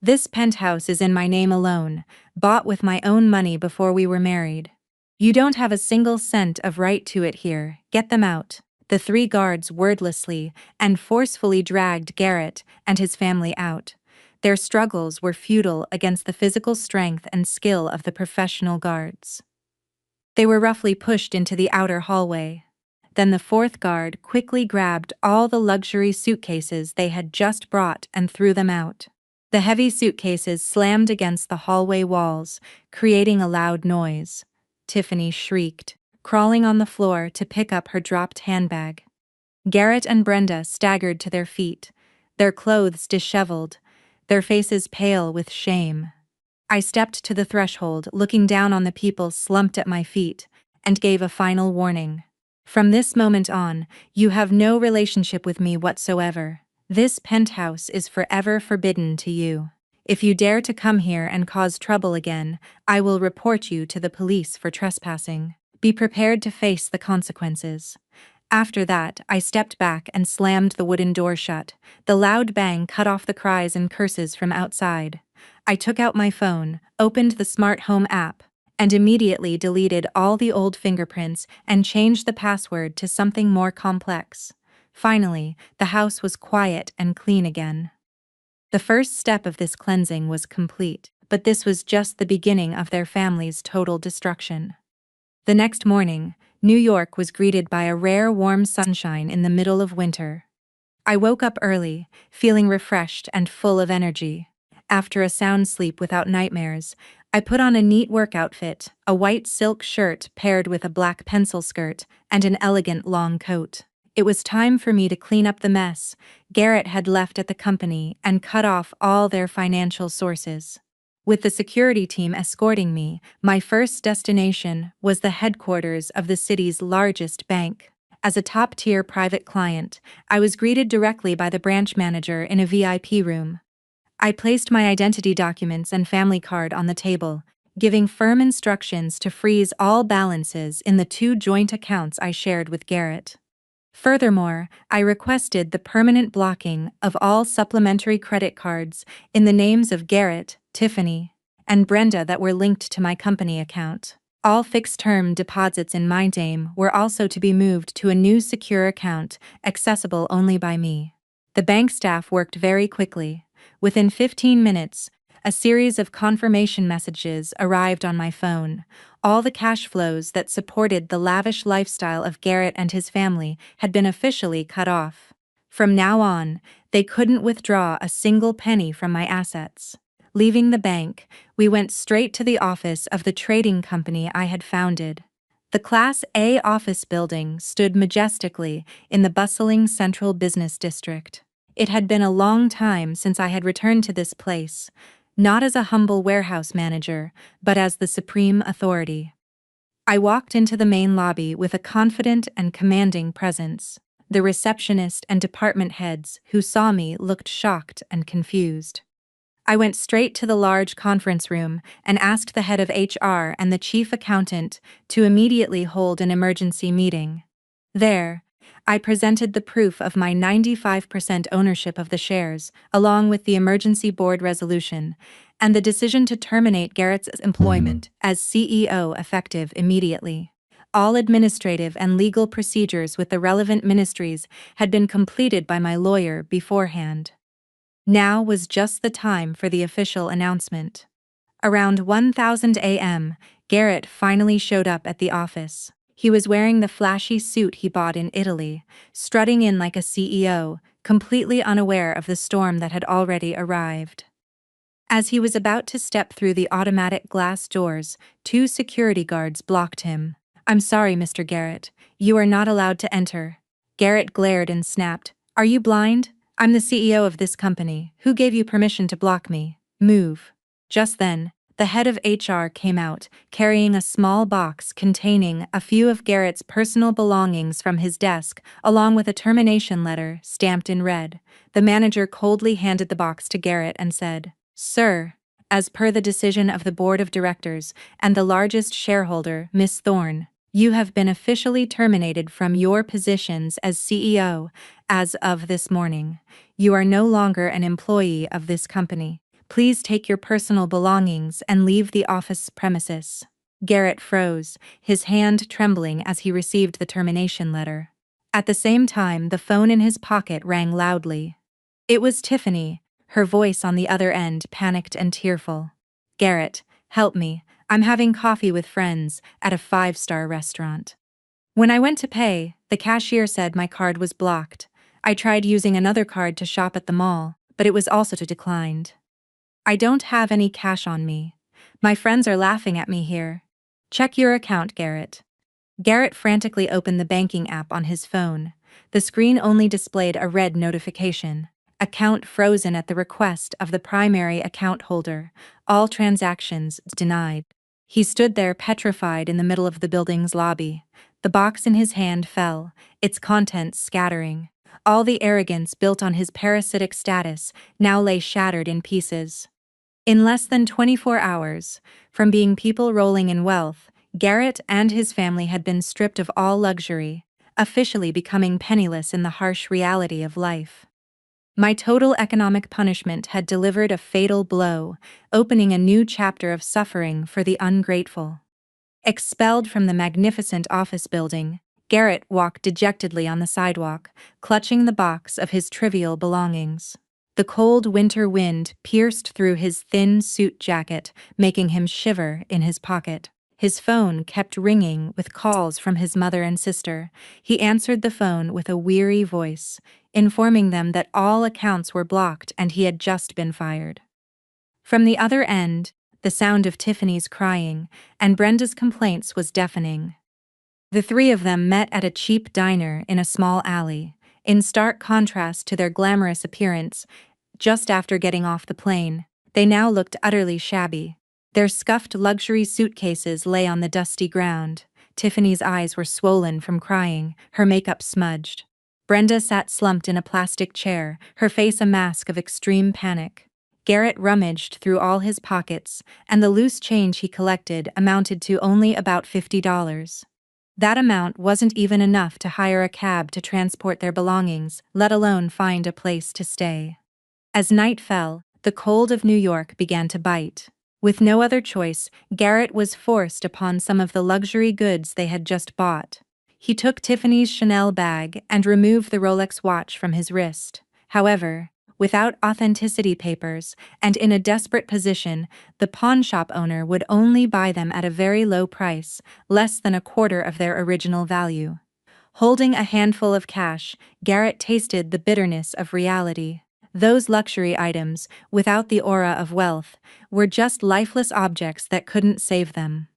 This penthouse is in my name alone, bought with my own money before we were married. You don't have a single cent of right to it here. Get them out. The 3 guards wordlessly and forcefully dragged Garrett and his family out. Their struggles were futile against the physical strength and skill of the professional guards. They were roughly pushed into the outer hallway. Then the 4th guard quickly grabbed all the luxury suitcases they had just brought and threw them out. The heavy suitcases slammed against the hallway walls, creating a loud noise. Tiffany shrieked, crawling on the floor to pick up her dropped handbag. Garrett and Brenda staggered to their feet, their clothes disheveled, their faces pale with shame. I stepped to the threshold, looking down on the people slumped at my feet, and gave a final warning. From this moment on, you have no relationship with me whatsoever. This penthouse is forever forbidden to you. If you dare to come here and cause trouble again, I will report you to the police for trespassing. Be prepared to face the consequences. After that, I stepped back and slammed the wooden door shut. The loud bang cut off the cries and curses from outside. I took out my phone, opened the smart home app, and immediately deleted all the old fingerprints and changed the password to something more complex. Finally, the house was quiet and clean again. The first step of this cleansing was complete, but this was just the beginning of their family's total destruction. The next morning, New York was greeted by a rare warm sunshine in the middle of winter. I woke up early, feeling refreshed and full of energy. After a sound sleep without nightmares, I put on a neat work outfit, a white silk shirt paired with a black pencil skirt, and an elegant long coat. It was time for me to clean up the mess Garrett had left at the company and cut off all their financial sources. With the security team escorting me, my first destination was the headquarters of the city's largest bank. As a top-tier private client, I was greeted directly by the branch manager in a VIP room. I placed my identity documents and family card on the table, giving firm instructions to freeze all balances in the 2 joint accounts I shared with Garrett. Furthermore, I requested the permanent blocking of all supplementary credit cards in the names of Garrett, Tiffany, and Brenda that were linked to my company account. All fixed-term deposits in my name were also to be moved to a new secure account, accessible only by me. The bank staff worked very quickly. Within 15 minutes, a series of confirmation messages arrived on my phone. All the cash flows that supported the lavish lifestyle of Garrett and his family had been officially cut off. From now on, they couldn't withdraw a single penny from my assets. Leaving the bank, we went straight to the office of the trading company I had founded. The Class A office building stood majestically in the bustling central business district. It had been a long time since I had returned to this place, not as a humble warehouse manager, but as the supreme authority. I walked into the main lobby with a confident and commanding presence. The receptionist and department heads who saw me looked shocked and confused. I went straight to the large conference room and asked the head of HR and the chief accountant to immediately hold an emergency meeting. There, I presented the proof of my 95% ownership of the shares, along with the emergency board resolution, and the decision to terminate Garrett's employment as CEO effective immediately. All administrative and legal procedures with the relevant ministries had been completed by my lawyer beforehand. Now was just the time for the official announcement. Around 1000 a.m., Garrett finally showed up at the office. He was wearing the flashy suit he bought in Italy, strutting in like a CEO, completely unaware of the storm that had already arrived. As he was about to step through the automatic glass doors, 2 security guards blocked him. "I'm sorry, Mr. Garrett. You are not allowed to enter." Garrett glared and snapped, "Are you blind? I'm the CEO of this company. Who gave you permission to block me? Move." Just then, the head of HR came out, carrying a small box containing a few of Garrett's personal belongings from his desk, along with a termination letter stamped in red. The manager coldly handed the box to Garrett and said, "Sir, as per the decision of the board of directors and the largest shareholder, Miss Thorne, you have been officially terminated from your positions as CEO as of this morning. You are no longer an employee of this company. Please take your personal belongings and leave the office premises." Garrett froze, his hand trembling as he received the termination letter. At the same time, the phone in his pocket rang loudly. It was Tiffany, her voice on the other end panicked and tearful. "Garrett, help me. I'm having coffee with friends at a 5-star restaurant. When I went to pay, the cashier said my card was blocked. I tried using another card to shop at the mall, but it was also declined. I don't have any cash on me. My friends are laughing at me here. Check your account, Garrett." Garrett frantically opened the banking app on his phone. The screen only displayed a red notification. "Account frozen at the request of the primary account holder. All transactions denied." He stood there petrified in the middle of the building's lobby. The box in his hand fell, its contents scattering. All the arrogance built on his parasitic status now lay shattered in pieces. In less than 24 hours, from being people rolling in wealth, Garrett and his family had been stripped of all luxury, officially becoming penniless in the harsh reality of life. My total economic punishment had delivered a fatal blow, opening a new chapter of suffering for the ungrateful. Expelled from the magnificent office building, Garrett walked dejectedly on the sidewalk, clutching the box of his trivial belongings. The cold winter wind pierced through his thin suit jacket, making him shiver in his pocket. His phone kept ringing with calls from his mother and sister. He answered the phone with a weary voice, informing them that all accounts were blocked and he had just been fired. From the other end, the sound of Tiffany's crying and Brenda's complaints was deafening. The 3 of them met at a cheap diner in a small alley, in stark contrast to their glamorous appearance just after getting off the plane. They now looked utterly shabby. Their scuffed luxury suitcases lay on the dusty ground. Tiffany's eyes were swollen from crying, her makeup smudged. Brenda sat slumped in a plastic chair, her face a mask of extreme panic. Garrett rummaged through all his pockets, and the loose change he collected amounted to only about $50. That amount wasn't even enough to hire a cab to transport their belongings, let alone find a place to stay. As night fell, the cold of New York began to bite. With no other choice, Garrett was forced upon some of the luxury goods they had just bought. He took Tiffany's Chanel bag and removed the Rolex watch from his wrist. However, without authenticity papers, and in a desperate position, the pawnshop owner would only buy them at a very low price, less than a quarter of their original value. Holding a handful of cash, Garrett tasted the bitterness of reality. Those luxury items, without the aura of wealth, were just lifeless objects that couldn't save them.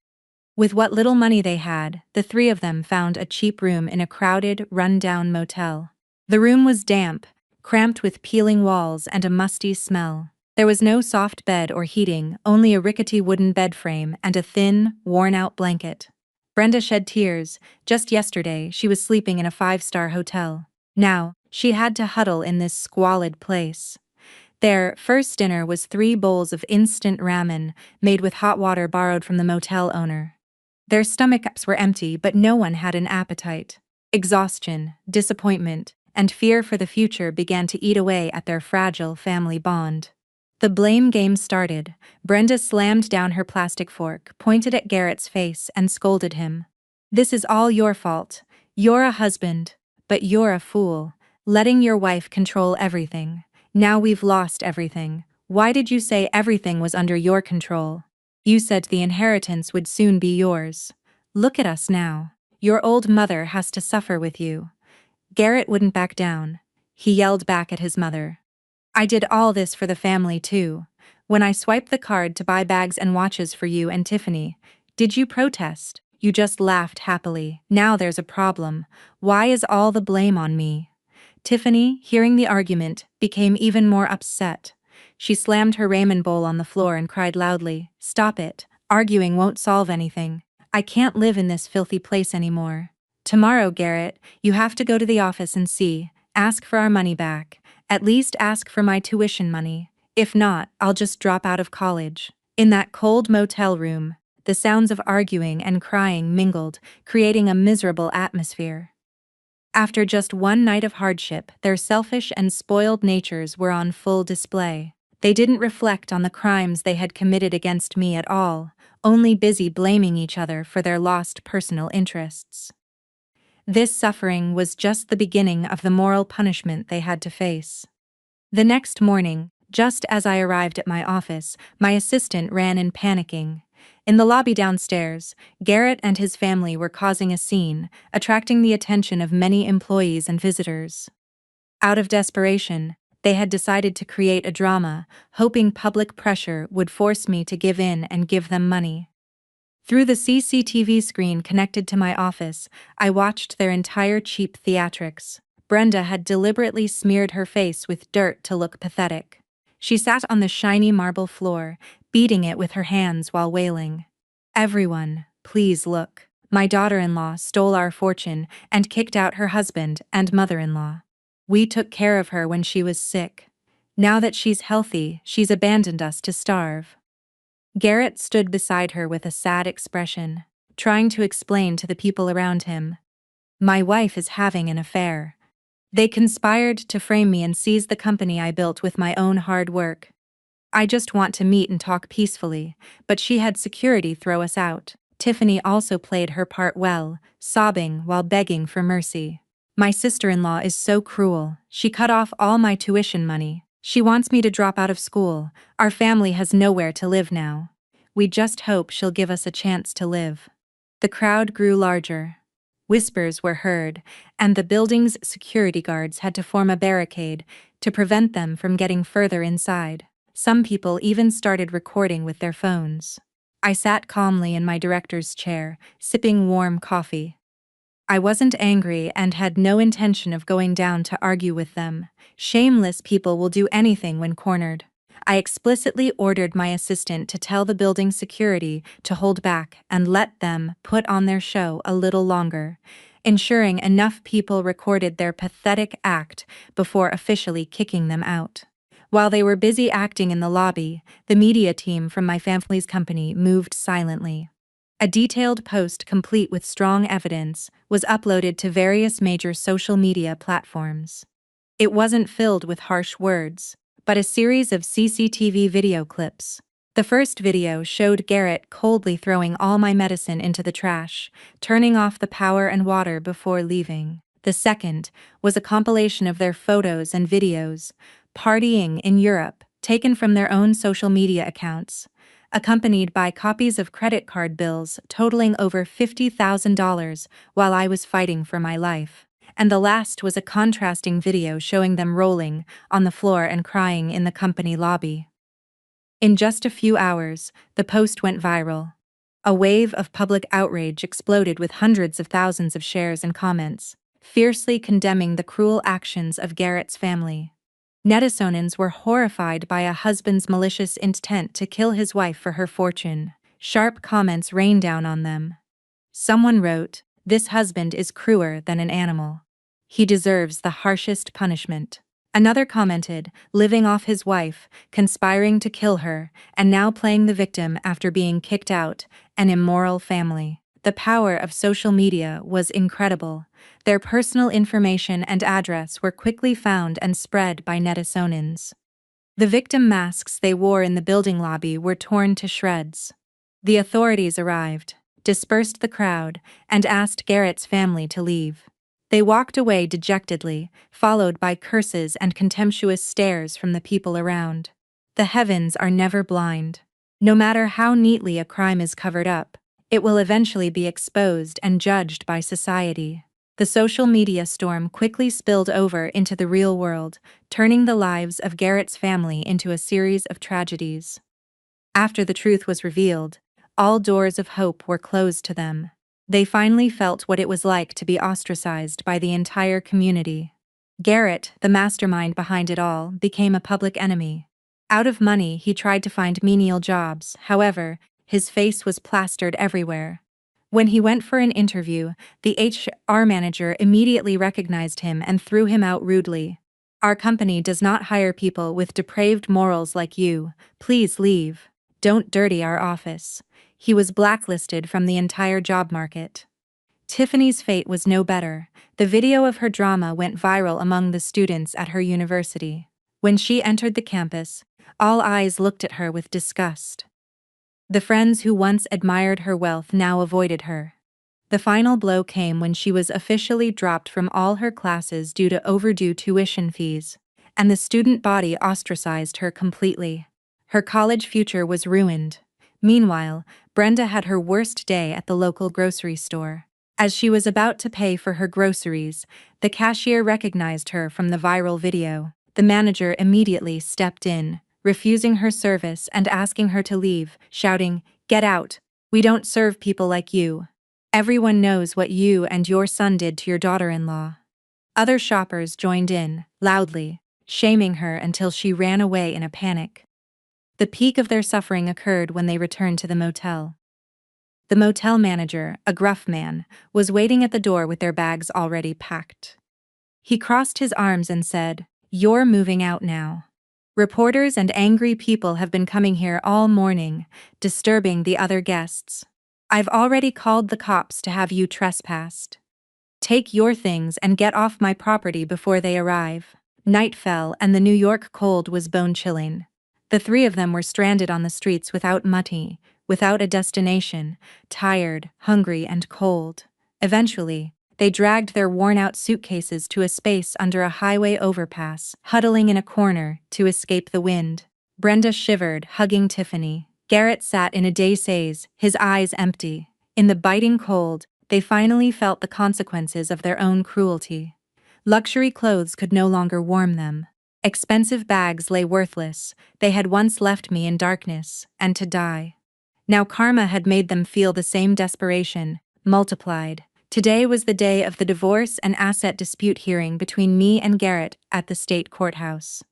With what little money they had, the 3 of them found a cheap room in a crowded, run-down motel. The room was damp, cramped with peeling walls and a musty smell. There was no soft bed or heating, only a rickety wooden bed frame and a thin, worn-out blanket. Brenda shed tears. Just yesterday, she was sleeping in a 5-star hotel. Now, she had to huddle in this squalid place. Their first dinner was 3 bowls of instant ramen, made with hot water borrowed from the motel owner. Their stomachs were empty, but no one had an appetite. Exhaustion, disappointment, and fear for the future began to eat away at their fragile family bond. The blame game started. Brenda slammed down her plastic fork, pointed at Garrett's face, and scolded him. "This is all your fault. You're a husband, but you're a fool, letting your wife control everything. Now we've lost everything. Why did you say everything was under your control? You said the inheritance would soon be yours. Look at us now. Your old mother has to suffer with you." Garrett wouldn't back down. He yelled back at his mother. "I did all this for the family too. When I swiped the card to buy bags and watches for you and Tiffany, did you protest? You just laughed happily. Now there's a problem. Why is all the blame on me?" Tiffany, hearing the argument, became even more upset. She slammed her ramen bowl on the floor and cried loudly, "Stop it. Arguing won't solve anything. I can't live in this filthy place anymore. Tomorrow, Garrett, you have to go to the office and ask for our money back. At least ask for my tuition money. If not, I'll just drop out of college." In that cold motel room, the sounds of arguing and crying mingled, creating a miserable atmosphere. After just one night of hardship, their selfish and spoiled natures were on full display. They didn't reflect on the crimes they had committed against me at all, only busy blaming each other for their lost personal interests. This suffering was just the beginning of the moral punishment they had to face. The next morning, just as I arrived at my office, my assistant ran in panicking. In the lobby downstairs, Garrett and his family were causing a scene, attracting the attention of many employees and visitors. Out of desperation, they had decided to create a drama, hoping public pressure would force me to give in and give them money. Through the CCTV screen connected to my office, I watched their entire cheap theatrics. Brenda had deliberately smeared her face with dirt to look pathetic. She sat on the shiny marble floor, beating it with her hands while wailing. "Everyone, please look. My daughter-in-law stole our fortune and kicked out her husband and mother-in-law. We took care of her when she was sick. Now that she's healthy, she's abandoned us to starve." Garrett stood beside her with a sad expression, trying to explain to the people around him. "My wife is having an affair. They conspired to frame me and seize the company I built with my own hard work. I just want to meet and talk peacefully, but she had security throw us out." Tiffany also played her part well, sobbing while begging for mercy. "My sister-in-law is so cruel. She cut off all my tuition money. She wants me to drop out of school. Our family has nowhere to live now. We just hope she'll give us a chance to live." The crowd grew larger. Whispers were heard, and the building's security guards had to form a barricade to prevent them from getting further inside. Some people even started recording with their phones. I sat calmly in my director's chair, sipping warm coffee. I wasn't angry and had no intention of going down to argue with them. Shameless people will do anything when cornered. I explicitly ordered my assistant to tell the building security to hold back and let them put on their show a little longer, ensuring enough people recorded their pathetic act before officially kicking them out. While they were busy acting in the lobby, the media team from my family's company moved silently. A detailed post complete with strong evidence was uploaded to various major social media platforms. It wasn't filled with harsh words, but a series of CCTV video clips. The first video showed Garrett coldly throwing all my medicine into the trash, turning off the power and water before leaving. The second was a compilation of their photos and videos, partying in Europe, taken from their own social media accounts, accompanied by copies of credit card bills totaling over $50,000 while I was fighting for my life. And the last was a contrasting video showing them rolling on the floor and crying in the company lobby. In just a few hours, the post went viral. A wave of public outrage exploded with hundreds of thousands of shares and comments, fiercely condemning the cruel actions of Garrett's family. Netizens were horrified by a husband's malicious intent to kill his wife for her fortune. Sharp comments rained down on them. Someone wrote, "This husband is crueler than an animal. He deserves the harshest punishment." Another commented, living off his wife, conspiring to kill her, and now playing the victim after being kicked out, an immoral family. The power of social media was incredible. Their personal information and address were quickly found and spread by netizens. The victim masks they wore in the building lobby were torn to shreds. The authorities arrived, dispersed the crowd, and asked Garrett's family to leave. They walked away dejectedly, followed by curses and contemptuous stares from the people around. The heavens are never blind. No matter how neatly a crime is covered up, it will eventually be exposed and judged by society. The social media storm quickly spilled over into the real world, turning the lives of Garrett's family into a series of tragedies. After the truth was revealed, all doors of hope were closed to them. They finally felt what it was like to be ostracized by the entire community. Garrett, the mastermind behind it all, became a public enemy. Out of money, he tried to find menial jobs. However, his face was plastered everywhere. When he went for an interview, the HR manager immediately recognized him and threw him out rudely. "Our company does not hire people with depraved morals like you. Please leave. Don't dirty our office." He was blacklisted from the entire job market. Tiffany's fate was no better. The video of her drama went viral among the students at her university. When she entered the campus, all eyes looked at her with disgust. The friends who once admired her wealth now avoided her. The final blow came when she was officially dropped from all her classes due to overdue tuition fees, and the student body ostracized her completely. Her college future was ruined. Meanwhile, Brenda had her worst day at the local grocery store. As she was about to pay for her groceries, the cashier recognized her from the viral video. The manager immediately stepped in, refusing her service and asking her to leave, shouting, "Get out! We don't serve people like you. Everyone knows what you and your son did to your daughter-in-law." Other shoppers joined in, loudly, shaming her until she ran away in a panic. The peak of their suffering occurred when they returned to the motel. The motel manager, a gruff man, was waiting at the door with their bags already packed. He crossed his arms and said, "You're moving out now. Reporters and angry people have been coming here all morning, disturbing the other guests. I've already called the cops to have you trespassed. Take your things and get off my property before they arrive." Night fell and the New York cold was bone-chilling. The three of them were stranded on the streets without money, without a destination, tired, hungry, and cold. Eventually, they dragged their worn-out suitcases to a space under a highway overpass, huddling in a corner to escape the wind. Brenda shivered, hugging Tiffany. Garrett sat in a daze, his eyes empty. In the biting cold, they finally felt the consequences of their own cruelty. Luxury clothes could no longer warm them. Expensive bags lay worthless. They had once left me in darkness, and to die. Now karma had made them feel the same desperation, multiplied. Today was the day of the divorce and asset dispute hearing between me and Garrett at the state courthouse.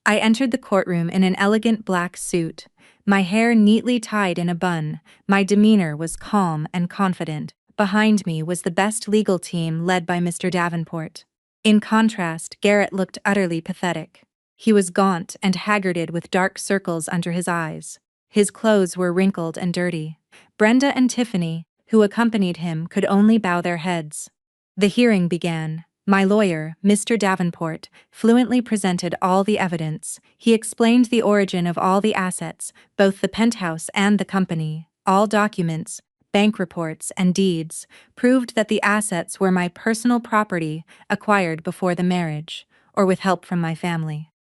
I entered the courtroom in an elegant black suit, my hair neatly tied in a bun. My demeanor was calm and confident. Behind me was the best legal team led by Mr. Davenport. In contrast, Garrett looked utterly pathetic. He was gaunt and haggarded with dark circles under his eyes. His clothes were wrinkled and dirty. Brenda and Tiffany, who accompanied him, could only bow their heads. The hearing began. My lawyer, Mr. Davenport, fluently presented all the evidence. He explained the origin of all the assets, both the penthouse and the company. All documents, bank reports, and deeds proved that the assets were my personal property acquired before the marriage, or with help from my family.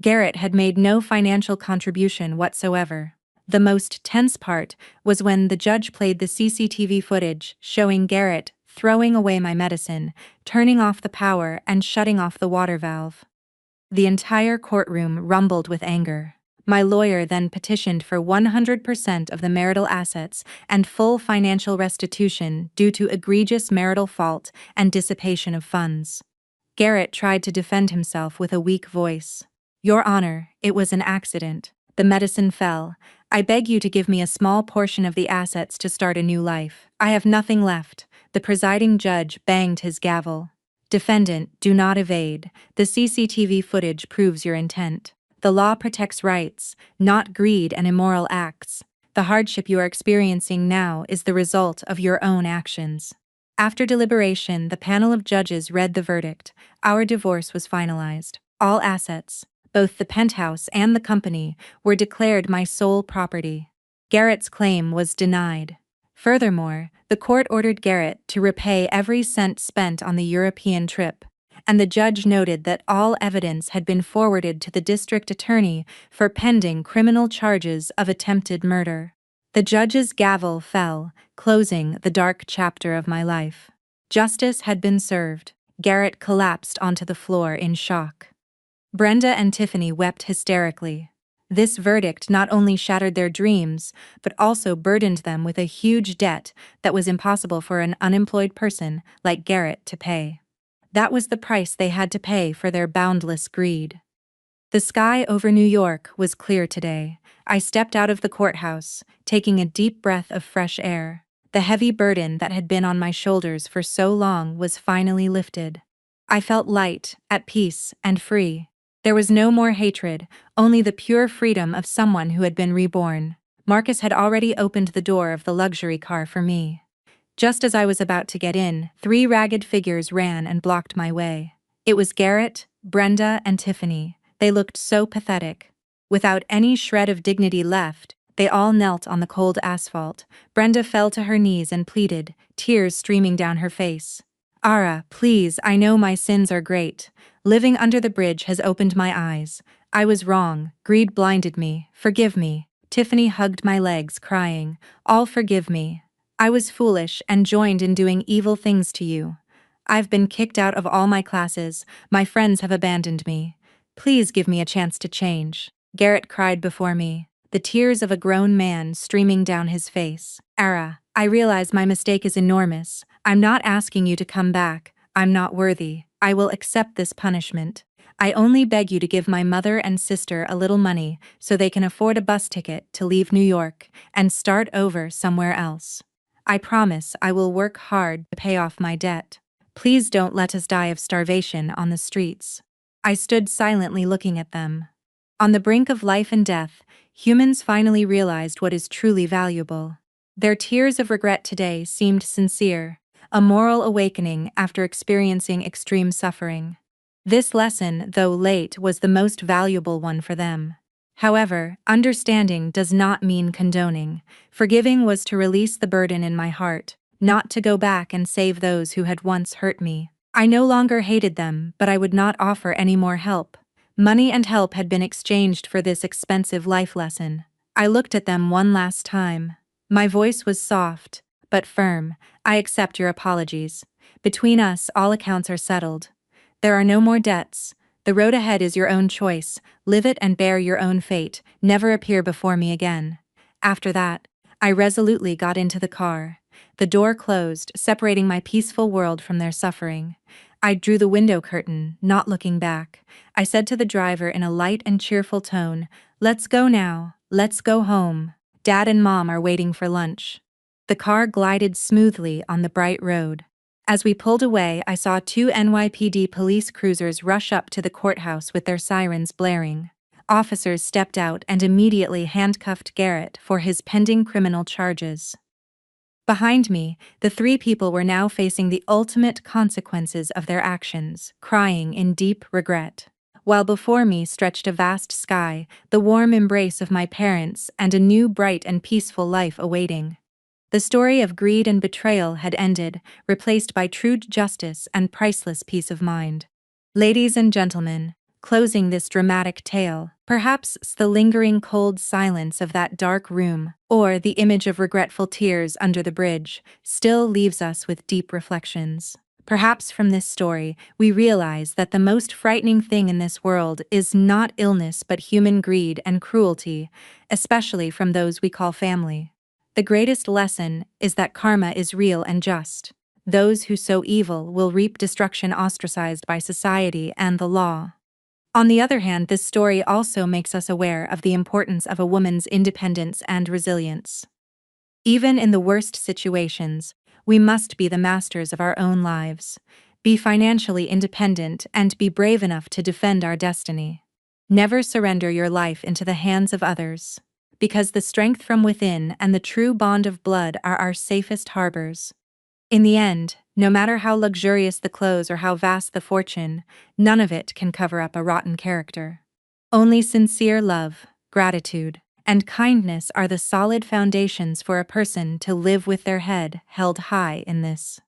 Garrett had made no financial contribution whatsoever. The most tense part was when the judge played the CCTV footage showing Garrett throwing away my medicine, turning off the power, and shutting off the water valve. The entire courtroom rumbled with anger. My lawyer then petitioned for 100% of the marital assets and full financial restitution due to egregious marital fault and dissipation of funds. Garrett tried to defend himself with a weak voice. "Your Honor, it was an accident. The medicine fell. I beg you to give me a small portion of the assets to start a new life. I have nothing left." The presiding judge banged his gavel. Defendant, do not evade. The CCTV footage proves your intent. The law protects rights, not greed and immoral acts. The hardship you are experiencing now is the result of your own actions. After deliberation, the panel of judges read the verdict. Our divorce was finalized. All assets, both the penthouse and the company, were declared my sole property. Garrett's claim was denied. Furthermore, the court ordered Garrett to repay every cent spent on the European trip, and the judge noted that all evidence had been forwarded to the district attorney for pending criminal charges of attempted murder. The judge's gavel fell, closing the dark chapter of my life. Justice had been served. Garrett collapsed onto the floor in shock. Brenda and Tiffany wept hysterically. This verdict not only shattered their dreams, but also burdened them with a huge debt that was impossible for an unemployed person like Garrett to pay. That was the price they had to pay for their boundless greed. The sky over New York was clear today. I stepped out of the courthouse, taking a deep breath of fresh air. The heavy burden that had been on my shoulders for so long was finally lifted. I felt light, at peace, and free. There was no more hatred, only the pure freedom of someone who had been reborn. Marcus had already opened the door of the luxury car for me. Just as I was about to get in, 3 ragged figures ran and blocked my way. It was Garrett, Brenda, and Tiffany. They looked so pathetic. Without any shred of dignity left, they all knelt on the cold asphalt. Brenda fell to her knees and pleaded, tears streaming down her face. "Ara, please, I know my sins are great. Living under the bridge has opened my eyes. I was wrong, greed blinded me, forgive me." Tiffany hugged my legs, crying, "All forgive me. I was foolish and joined in doing evil things to you. I've been kicked out of all my classes, my friends have abandoned me. Please give me a chance to change." Garrett cried before me, the tears of a grown man streaming down his face. "Ara, I realize my mistake is enormous. I'm not asking you to come back. I'm not worthy. I will accept this punishment. I only beg you to give my mother and sister a little money so they can afford a bus ticket to leave New York and start over somewhere else. I promise I will work hard to pay off my debt. Please don't let us die of starvation on the streets." I stood silently looking at them. On the brink of life and death, humans finally realized what is truly valuable. Their tears of regret today seemed sincere, a moral awakening after experiencing extreme suffering. This lesson, though late, was the most valuable one for them. However, understanding does not mean condoning. Forgiving was to release the burden in my heart, not to go back and save those who had once hurt me. I no longer hated them, but I would not offer any more help. Money and help had been exchanged for this expensive life lesson. I looked at them one last time. My voice was soft, but firm. "I accept your apologies. Between us, all accounts are settled. There are no more debts. The road ahead is your own choice. Live it and bear your own fate. Never appear before me again." After that, I resolutely got into the car. The door closed, separating my peaceful world from their suffering. I drew the window curtain, not looking back. I said to the driver in a light and cheerful tone, "Let's go now. Let's go home. Dad and Mom are waiting for lunch." The car glided smoothly on the bright road. As we pulled away, I saw 2 NYPD police cruisers rush up to the courthouse with their sirens blaring. Officers stepped out and immediately handcuffed Garrett for his pending criminal charges. Behind me, the 3 people were now facing the ultimate consequences of their actions, crying in deep regret. While before me stretched a vast sky, the warm embrace of my parents, and a new bright and peaceful life awaiting. The story of greed and betrayal had ended, replaced by true justice and priceless peace of mind. Ladies and gentlemen, closing this dramatic tale, perhaps the lingering cold silence of that dark room, or the image of regretful tears under the bridge, still leaves us with deep reflections. Perhaps from this story, we realize that the most frightening thing in this world is not illness but human greed and cruelty, especially from those we call family. The greatest lesson is that karma is real and just. Those who sow evil will reap destruction, ostracized by society and the law. On the other hand, this story also makes us aware of the importance of a woman's independence and resilience. Even in the worst situations, we must be the masters of our own lives. Be financially independent and be brave enough to defend our destiny. Never surrender your life into the hands of others, because the strength from within and the true bond of blood are our safest harbors. In the end, no matter how luxurious the clothes or how vast the fortune, none of it can cover up a rotten character. Only sincere love, gratitude, and kindness are the solid foundations for a person to live with their head held high in this